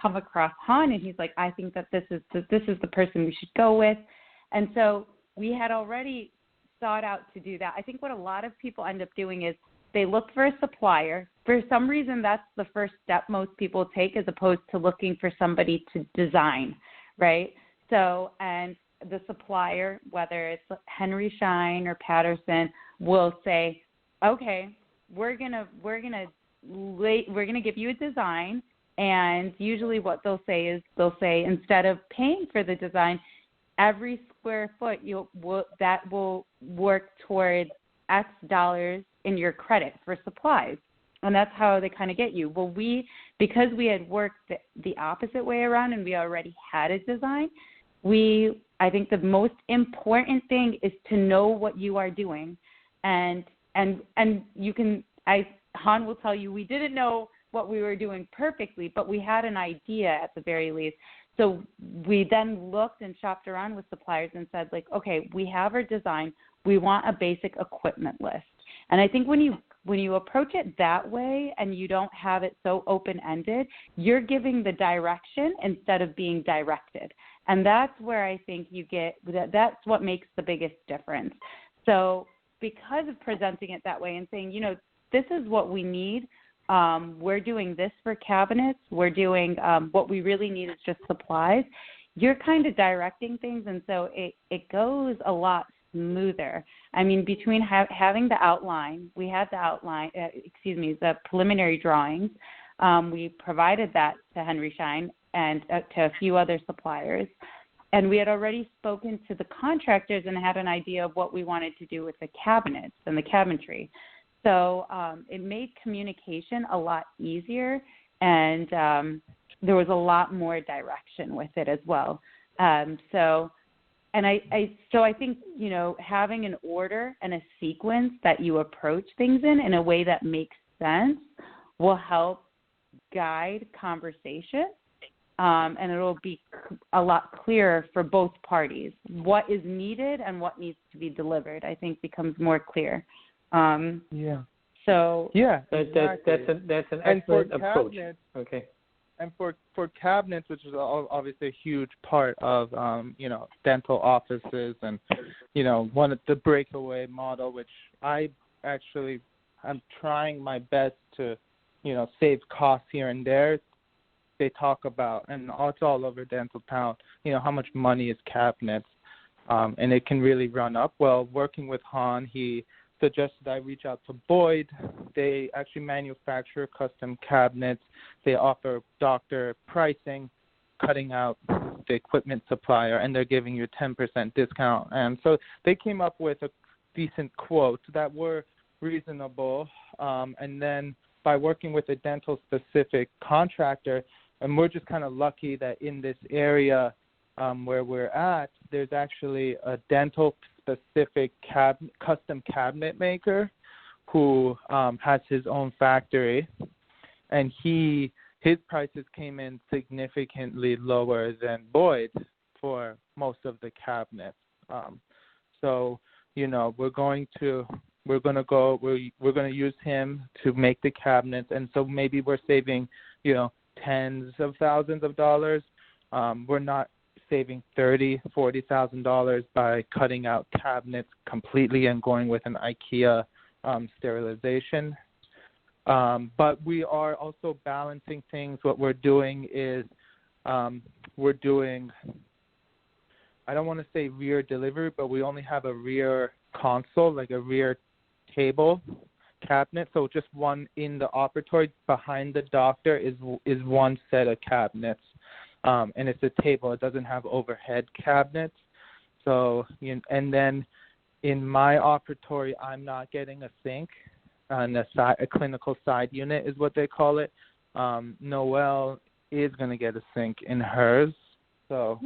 come across Han, and he's like, I think that this is the person we should go with. And so we had already sought out to do that. I think what a lot of people end up doing is they look for a supplier. For some reason, that's the first step most people take, as opposed to looking for somebody to design, right? So, and the supplier, whether it's Henry Schein or Patterson, will say, okay, we're gonna give you a design. And usually what they'll say, instead of paying for the design, every square foot that will work towards X dollars in your credit for supplies. And that's how they kind of get you. Well, because we had worked the opposite way around and we already had a design, I think the most important thing is to know what you are doing. And you can, Han will tell you, we didn't know what we were doing perfectly, but we had an idea at the very least. So we then looked and shopped around with suppliers and said, like, okay, we have our design. We want a basic equipment list. And I think when you approach it that way and you don't have it so open-ended, you're giving the direction instead of being directed. And that's where I think that's what makes the biggest difference. So because of presenting it that way and saying, this is what we need, we're doing this for cabinets, we're doing what we really need is just supplies, you're kind of directing things, and so it goes a lot smoother. I mean, between having the outline, we had the preliminary drawings. We provided that to Henry Schein and to a few other suppliers. And we had already spoken to the contractors and had an idea of what we wanted to do with the cabinets and the cabinetry. So it made communication a lot easier, and there was a lot more direction with it as well. So I think, having an order and a sequence that you approach things in a way that makes sense will help guide conversation, and it will be a lot clearer for both parties. What is needed and what needs to be delivered, I think, becomes more clear. So exactly. That's an excellent approach. Cabinets, okay. And for cabinets, which is obviously a huge part of dental offices, and one of the breakaway model, which I'm trying my best to save costs here and there. They talk about, and it's all over Dental Town, how much money is cabinets, and it can really run up. Well, working with Han, he suggested I reach out to Boyd. They actually manufacture custom cabinets. They offer doctor pricing, cutting out the equipment supplier, and they're giving you a 10% discount. And so they came up with a decent quote that were reasonable. And then by working with a dental-specific contractor, and we're just kind of lucky that in this area where we're at, there's actually a dental-specific custom cabinet maker who has his own factory, and his prices came in significantly lower than Boyd for most of the cabinets. So we're going to use him to make the cabinets, and so maybe we're saving tens of thousands of dollars. We're not saving $30,000-$40,000 by cutting out cabinets completely and going with an IKEA sterilization. But we are also balancing things. What we're doing is we're doing, I don't want to say rear delivery, but we only have a rear console, like a rear table cabinet. So just one in the operatory behind the doctor is one set of cabinets. And it's a table. It doesn't have overhead cabinets. So, and then in my operatory, I'm not getting a sink. On a clinical side unit is what they call it. Noelle is going to get a sink in hers. So,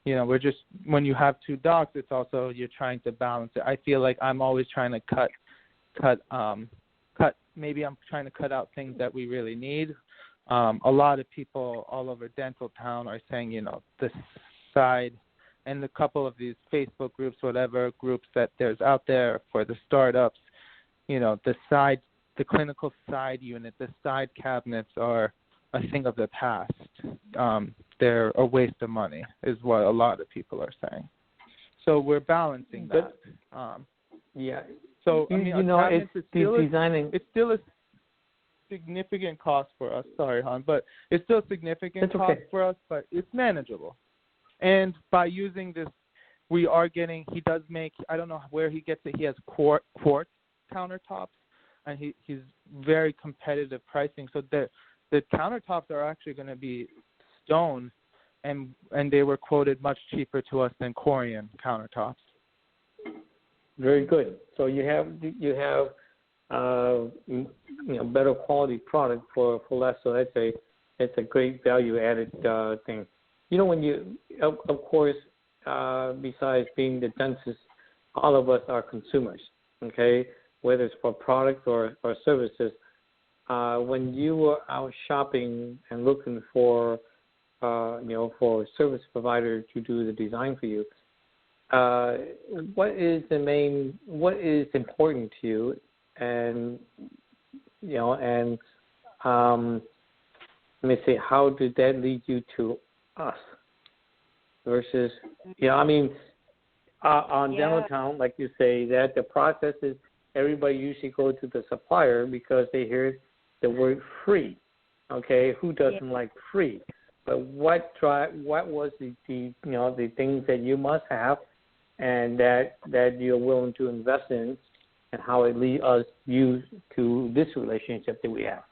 we're just, when you have two docs, it's also, you're trying to balance it. I feel like I'm always trying to cut, maybe I'm trying to cut out things that we really need. A lot of people all over Dental Town are saying, the side, and a couple of these Facebook groups, whatever groups that there's out there for the startups, the clinical side unit, the side cabinets are a thing of the past. They're a waste of money, is what a lot of people are saying. So we're balancing that. Yeah. So it's still a significant cost for us. Sorry, Han, but it's still a significant cost for us, but it's manageable. And by using this, we are getting. He does make. I don't know where he gets it. He has quartz countertops, and he's very competitive pricing. So the countertops are actually going to be stone, and they were quoted much cheaper to us than Corian countertops. Very good. So you have better quality product for less. So that's a great value added thing. When you of course besides being the dentist, all of us are consumers. Okay, whether it's for products or services. When you were out shopping and looking for for a service provider to do the design for you, what is important to you, and let me say, how did that lead you to us versus, on Dental Town, like you say, that the process is everybody usually go to the supplier because they hear the word free. Okay, who doesn't like free? But what was the things that you must have and that you're willing to invest in, and how it leads you to this relationship that we have?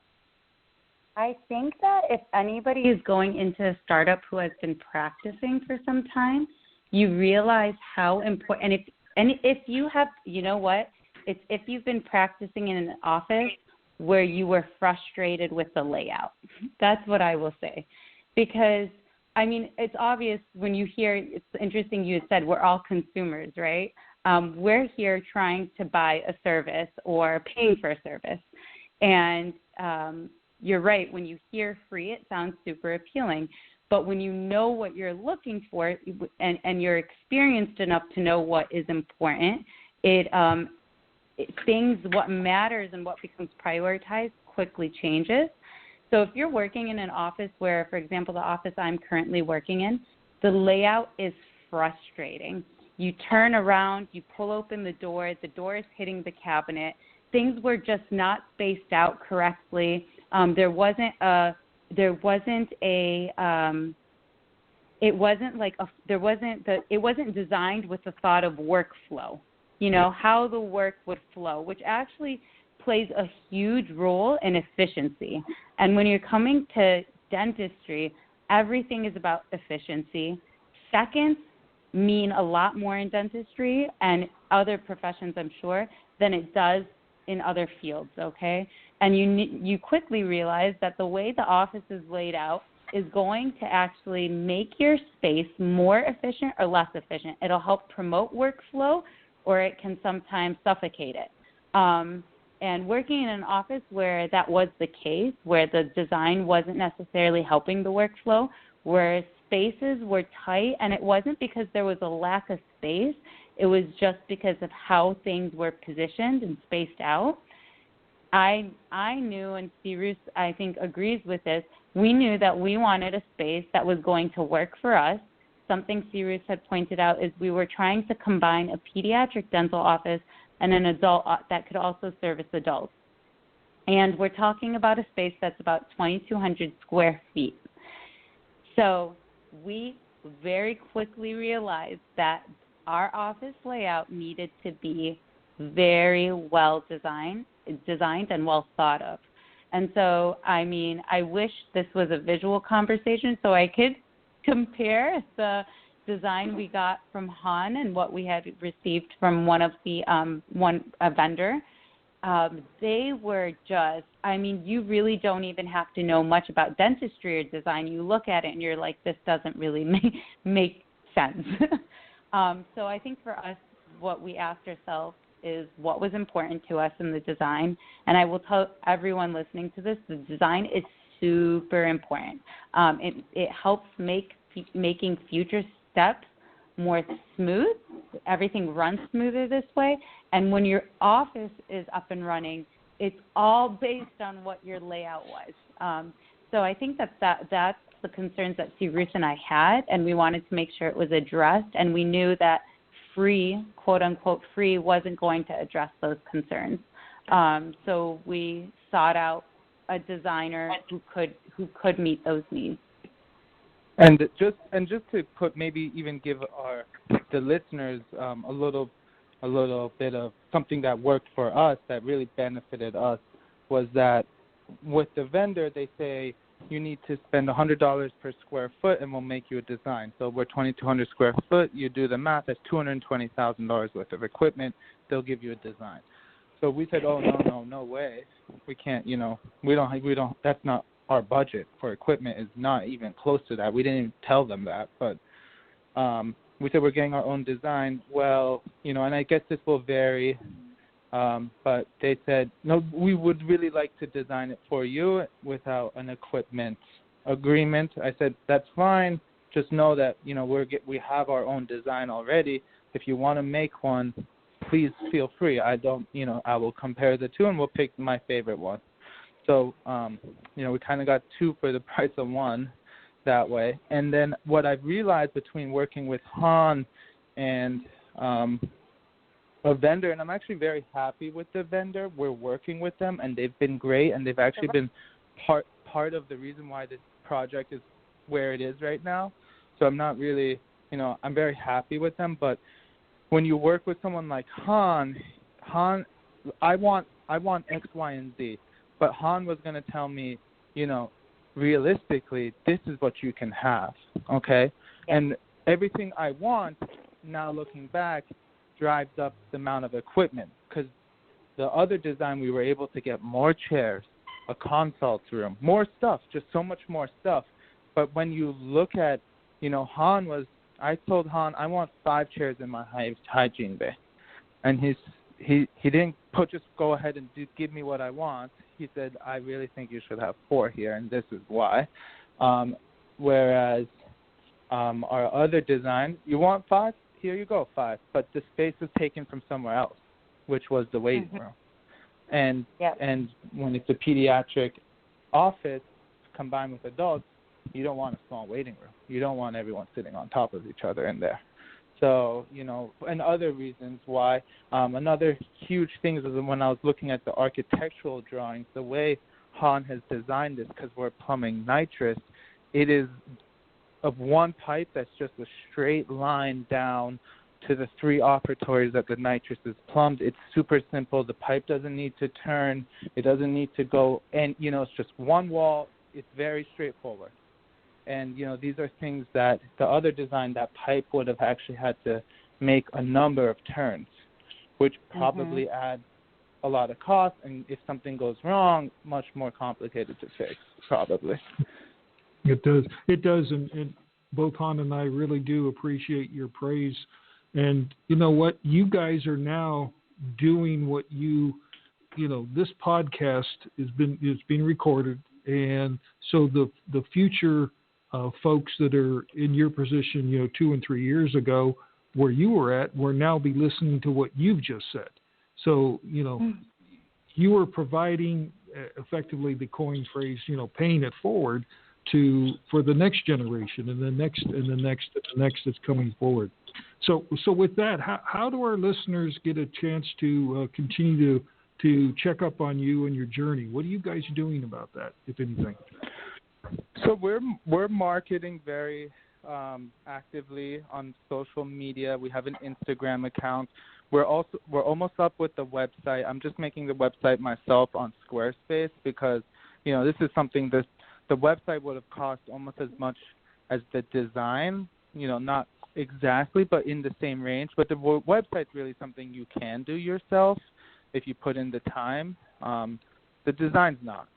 I think that if anybody is going into a startup who has been practicing for some time, you realize how important. If you have, it's if you've been practicing in an office where you were frustrated with the layout. That's what I will say, because it's obvious when you hear. It's interesting you had said we're all consumers, right? We're here trying to buy a service or paying for a service, and you're right. When you hear free, it sounds super appealing. But when you know what you're looking for and you're experienced enough to know what is important, what matters and what becomes prioritized quickly changes. So if you're working in an office where, for example, the office I'm currently working in, the layout is frustrating. You turn around, you pull open the door is hitting the cabinet. Things were just not spaced out correctly. It wasn't designed with the thought of workflow, how the work would flow, which actually plays a huge role in efficiency. And when you're coming to dentistry, everything is about efficiency. Seconds mean a lot more in dentistry and other professions, I'm sure, than it does in other fields, okay? And you quickly realize that the way the office is laid out is going to actually make your space more efficient or less efficient. It'll help promote workflow, or it can sometimes suffocate it. And working in an office where that was the case, where the design wasn't necessarily helping the workflow, where spaces were tight, and it wasn't because there was a lack of space, it was just because of how things were positioned and spaced out. I knew, and Cyrus, I think, agrees with this, we knew that we wanted a space that was going to work for us. Something Cyrus had pointed out is we were trying to combine a pediatric dental office and an adult that could also service adults. And we're talking about a space that's about 2,200 square feet. So we very quickly realized that our office layout needed to be very well designed and well thought of. And so, I wish this was a visual conversation so I could compare the design we got from Han and what we had received from one of the a vendor. They were just, you really don't even have to know much about dentistry or design. You look at it and you're like, this doesn't really make sense. So I think for us, what we asked ourselves is what was important to us in the design. And I will tell everyone listening to this, the design is super important. It helps making future steps more smooth. Everything runs smoother this way. And when your office is up and running, it's all based on what your layout was. So I think that's the concerns that Cyrus and I had, and we wanted to make sure it was addressed. And we knew that free, quote unquote free, wasn't going to address those concerns. So we sought out a designer who could meet those needs. And just to put, maybe even give the listeners a little bit of something that worked for us that really benefited us, was that with the vendor they say you need to spend $100 per square foot and we'll make you a design. So we're 2,200 square foot. You do the math. That's $220,000 worth of equipment. They'll give you a design. So we said, oh no way, we can't. We don't. That's not our budget for equipment. Is not even close to that. We didn't even tell them that, but we said we're getting our own design. Well, and I guess this will vary. But they said, no, we would really like to design it for you without an equipment agreement. I said, that's fine. Just know that, we have our own design already. If you want to make one, please feel free. I will compare the two and we'll pick my favorite one. So, we kind of got two for the price of one that way. And then what I've realized between working with Han and a vendor, and I'm actually very happy with the vendor. We're working with them, and they've been great, and they've actually been part of the reason why this project is where it is right now. So I'm not really, I'm very happy with them. But when you work with someone like Han, I want X, Y, and Z. But Han was going to tell me, realistically, this is what you can have, okay? And everything I want, now looking back, drives up the amount of equipment, because the other design we were able to get more chairs, a consult room, more stuff, just so much more stuff. But when you look at, I told Han, I want 5 chairs in my hygiene bay. And he didn't just go ahead and give me what I want. He said, I really think you should have 4 here, and this is why. Whereas our other design, you want 5? Here you go, 5. But the space is taken from somewhere else, which was the waiting room. And when it's a pediatric office combined with adults, you don't want a small waiting room. You don't want everyone sitting on top of each other in there. So, and other reasons why. Another huge thing is when I was looking at the architectural drawings, the way Han has designed this, because we're plumbing nitrous, it is of one pipe that's just a straight line down to the 3 operatories that the nitrous is plumbed. It's super simple. The pipe doesn't need to turn. It doesn't need to go, and, it's just one wall. It's very straightforward. And, these are things that the other design, that pipe would have actually had to make a number of turns, which probably adds a lot of cost. And if something goes wrong, much more complicated to fix, probably. It does. It does. And both Han and I really do appreciate your praise. And you know what? You guys are now doing what this podcast is being recorded. And so the future folks that are in your position, 2 and 3 years ago, where you were at, will now be listening to what you've just said. So, you are providing effectively the coin phrase, paying it forward for the next generation and the next and the next and the next that's coming forward. So with that, how do our listeners get a chance to continue to check up on you and your journey? What are you guys doing about that, if anything? So we're marketing very actively on social media. We have an Instagram account. We're almost up with the website. I'm just making the website myself on Squarespace because this is something that the website would have cost almost as much as the design. Not exactly, but in the same range. But the website's really something you can do yourself if you put in the time. The design's not.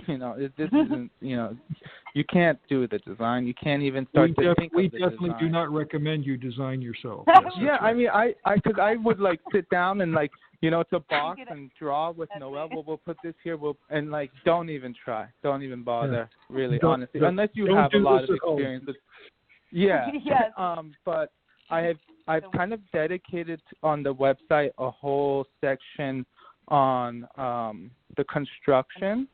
This isn't, you can't do the design. You can't even start to think of the design. We definitely do not recommend you design yourself. Yes, right. I mean, because I would sit down and it's a box and draw with Noelle. We'll put this here. And don't even try. Don't even bother, really, honestly. Unless you have a lot of experience with. Yeah. Yes. But I've kind of dedicated on the website a whole section on the construction.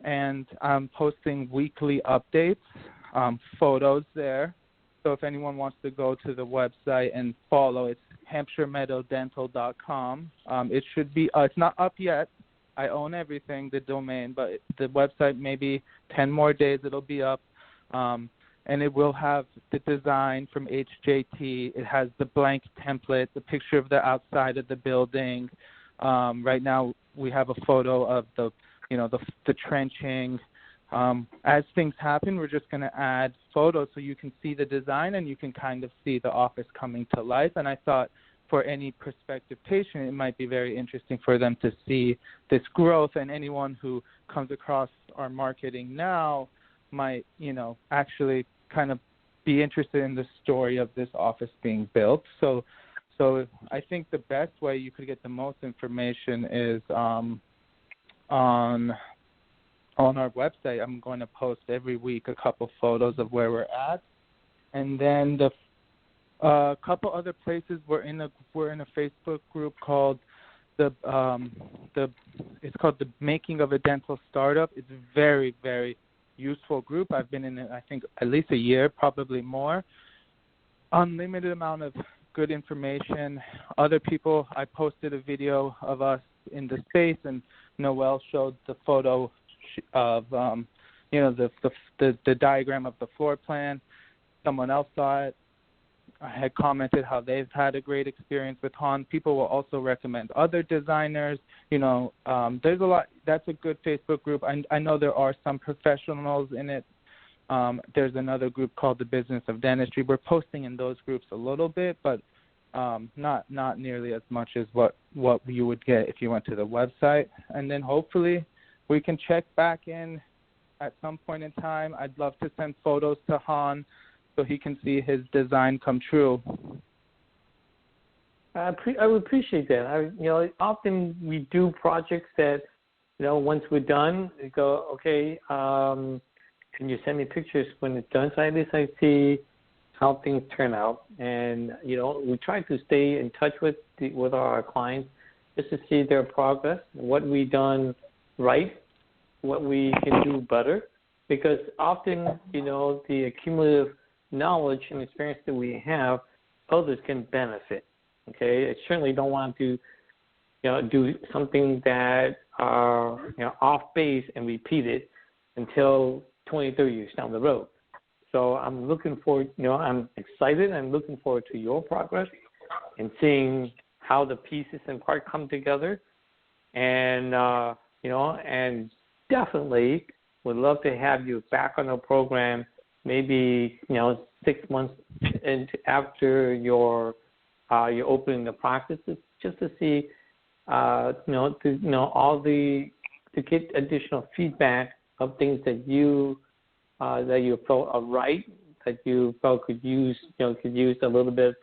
And I'm posting weekly updates, photos there. So if anyone wants to go to the website and follow, it's HampshireMeadowDental.com. It should be, it's not up yet. I own everything, the domain, but the website, maybe 10 more days, it'll be up. And it will have the design from HJT. It has the blank template, the picture of the outside of the building. Right now we have a photo of the trenching. As things happen, we're just going to add photos so you can see the design and you can kind of see the office coming to life. And I thought for any prospective patient, it might be very interesting for them to see this growth. And anyone who comes across our marketing now might, actually kind of be interested in the story of this office being built. So I think the best way you could get the most information is on on our website, I'm going to post every week a couple photos of where we're at, and then a couple other places we're in a Facebook group called it's called the Making of a Dental Startup. It's a very, very useful group. I've been in it, I think, at least a year, probably more. Unlimited amount of good information. Other people, I posted a video of us in the space, and Noelle showed the photo of the diagram of the floor plan. Someone else saw it. I had commented how they've had a great experience with Han. People will also recommend other designers. There's a lot. That's a good Facebook group. I know there are some professionals in it. There's another group called the Business of Dentistry. We're posting in those groups a little bit, but not nearly as much as what you would get if you went to the website. And then hopefully we can check back in at some point in time. I'd love to send photos to Han so he can see his design come true. I would appreciate that. Often we do projects that, once we're done, we go, okay, can you send me pictures when it's done? So at least I see how things turn out. And, we try to stay in touch with our clients just to see their progress, what we've done right, what we can do better. Because often, the accumulative knowledge and experience that we have, others can benefit. Okay, I certainly don't want to, do something that are off base and repeat it until 20, 30 years down the road. So I'm looking forward. I'm excited. I'm looking forward to your progress and seeing how the pieces and parts come together. And and definitely would love to have you back on the program. Maybe 6 months after you're opening the practices, just to see to get additional feedback of things that you felt are right, that you felt could use a little bit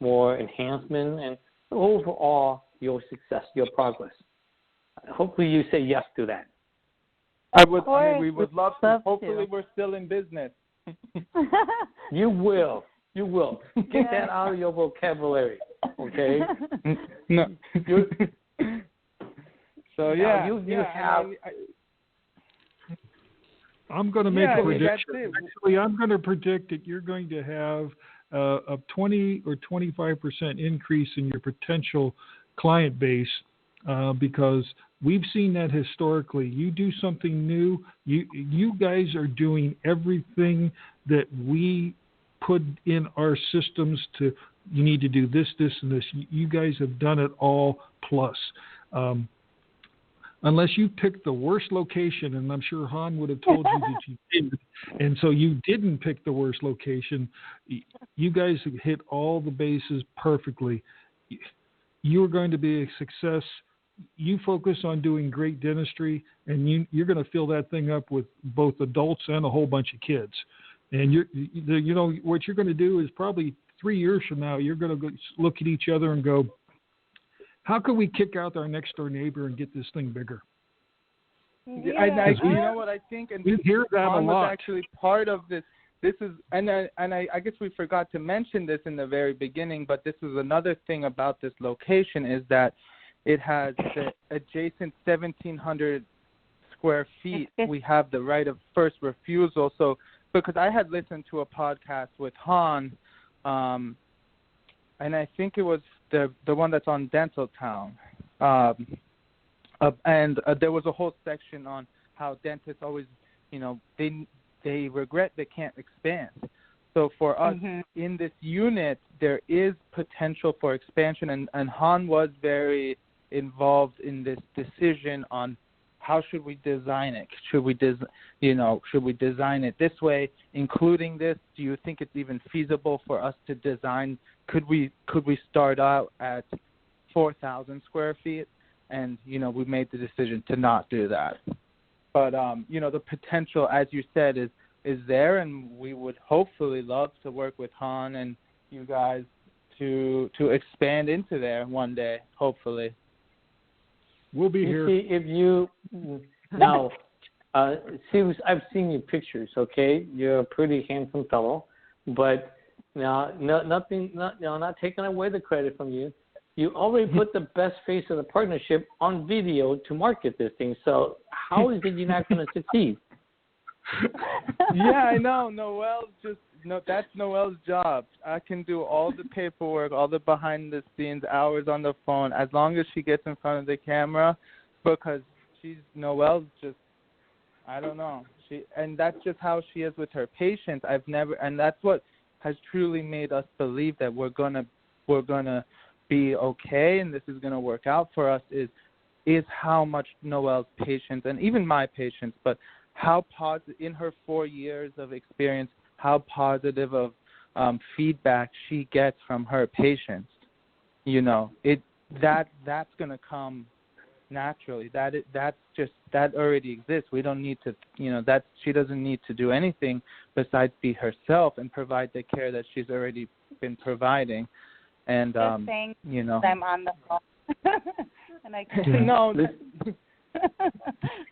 more enhancement, and overall your success, your progress. Hopefully you say yes to that. We would love to. Hopefully we're still in business. You will. Get that out of your vocabulary, okay? No. So yeah, you have. I'm going to make a prediction. Actually, I'm going to predict that you're going to have a 20 or 25% increase in your potential client base because we've seen that historically. You do something new. You guys are doing everything that we put in our systems to. You need to do this, this, and this. You guys have done it all plus. Unless you picked the worst location, and I'm sure Han would have told you that you did, and so you didn't pick the worst location. You guys hit all the bases perfectly. You're going to be a success. You focus on doing great dentistry, and you're going to fill that thing up with both adults and a whole bunch of kids. And what you're going to do is probably 3 years from now, you're going to go look at each other and go, how can we kick out our next door neighbor and get this thing bigger? Yeah. You know what I think, and we hear that a lot. Was actually part of this. This is, I guess we forgot to mention this in the very beginning, but this is another thing about this location is that it has the adjacent 1,700 square feet. We have the right of first refusal. So, because I had listened to a podcast with Han, and I think it was the one that's on Dental Town, and there was a whole section on how dentists always, they regret they can't expand. So for us in this unit, there is potential for expansion, and Han was very involved in this decision on how should we design it? Should we design it this way, including this? Do you think it's even feasible for us to design? Could we start out at 4,000 square feet? And we made the decision to not do that. But the potential, as you said, is there, and we would hopefully love to work with Han and you guys to expand into there one day, hopefully. We'll be here. See, if you now, Cyrus, I've seen your pictures. Okay, you're a pretty handsome fellow, but now not taking away the credit from you. You already put the best face of the partnership on video to market this thing. So how is it you're not going to succeed? Yeah, I know. That's Noelle's job. I can do all the paperwork, all the behind the scenes hours on the phone, as long as she gets in front of the camera, because Noelle's just, I don't know. And that's just how she is with her patients. And that's what has truly made us believe that we're gonna be okay and this is gonna work out for us is how much Noelle's patients, and even my patients, but how positive in her 4 years of experience, how positive of feedback she gets from her patients. That's gonna come naturally. That already exists. We don't need to, she doesn't need to do anything besides be herself and provide the care that she's already been providing. And just saying, I'm on the phone, and I can't. Yeah. No.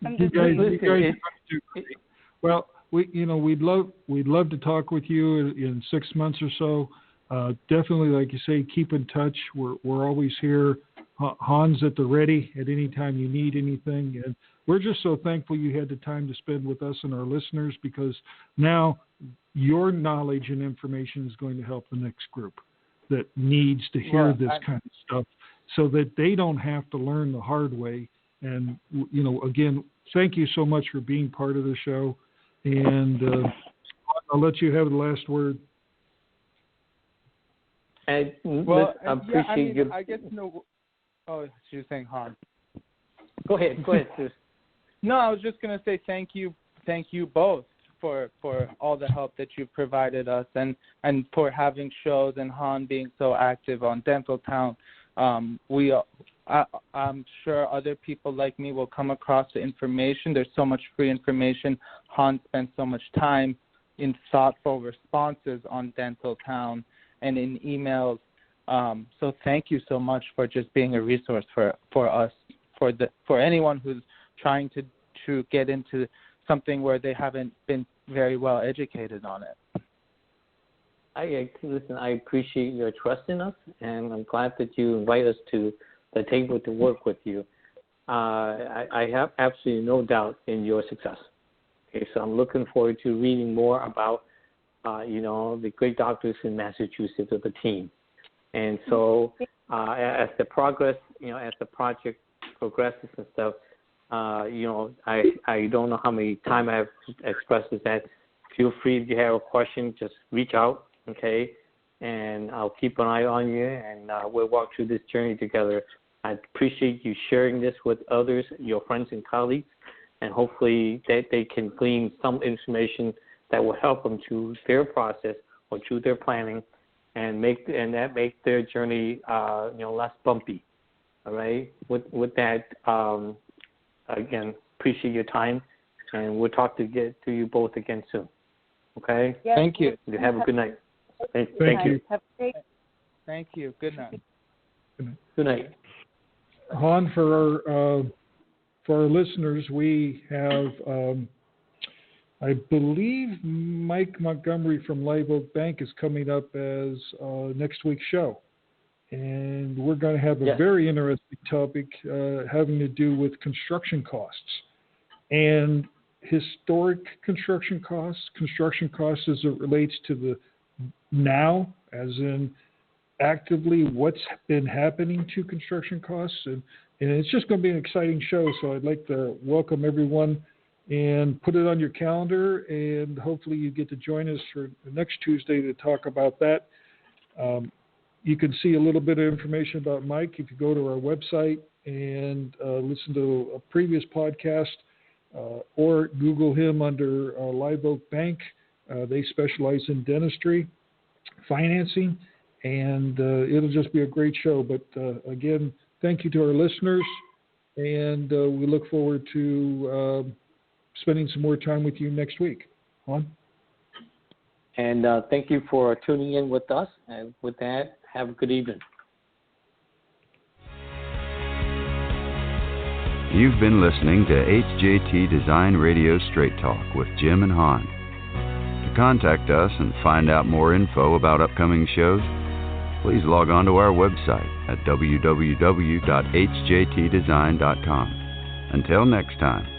I'm just you guys well, we'd love to talk with you in 6 months or so. Definitely, like you say, keep in touch. We're always here. Han's at the ready at any time you need anything. And we're just so thankful you had the time to spend with us and our listeners, because now your knowledge and information is going to help the next group that needs to hear this kind of stuff, so that they don't have to learn the hard way. And, again, thank you so much for being part of the show. And I'll let you have the last word. And I appreciate you. I guess Oh, she was saying Han. Go ahead, Cyrus. No, I was just gonna say thank you both for all the help that you've provided us, and for having shows, and Han being so active on Dental Town. I'm sure other people like me will come across the information. There's so much free information. Han spent so much time in thoughtful responses on Dental Town and in emails. So thank you so much for just being a resource for us, for anyone who's trying to get into something where they haven't been very well educated on it. I appreciate your trust in us, and I'm glad that you invite us to the table to work with you. I have absolutely no doubt in your success. Okay, so I'm looking forward to reading more about, the great doctors in Massachusetts of the team. And so as the project progresses and stuff, I don't know how many times I have expressed that. Feel free if you have a question, just reach out, okay? And I'll keep an eye on you, and we'll walk through this journey together. I appreciate you sharing this with others, your friends and colleagues, and hopefully that they can glean some information that will help them through their process or through their planning, and make their journey less bumpy. All right. With that, again, appreciate your time, and we'll talk to you both again soon. Okay. Yes. Thank you. You have a good night. Thank you. Have a great. Thank you. Good night. Good night. Han, for our listeners, we have, I believe Mike Montgomery from Live Oak Bank is coming up as next week's show. And we're going to have a very interesting topic having to do with construction costs and historic construction costs as it relates to the now, as in actively what's been happening to construction costs. And it's just going to be an exciting show. So I'd like to welcome everyone and put it on your calendar, and hopefully you get to join us for next Tuesday to talk about that. You can see a little bit of information about Mike if you go to our website and listen to a previous podcast, or Google him under Live Oak Bank. They specialize in dentistry, financing, and it'll just be a great show. But again, thank you to our listeners, and we look forward to spending some more time with you next week. On. And thank you for tuning in with us. And with that, have a good evening. You've been listening to HJT Design Radio Straight Talk with Jim and Han. To contact us and find out more info about upcoming shows, please log on to our website at www.hjtdesign.com. Until next time.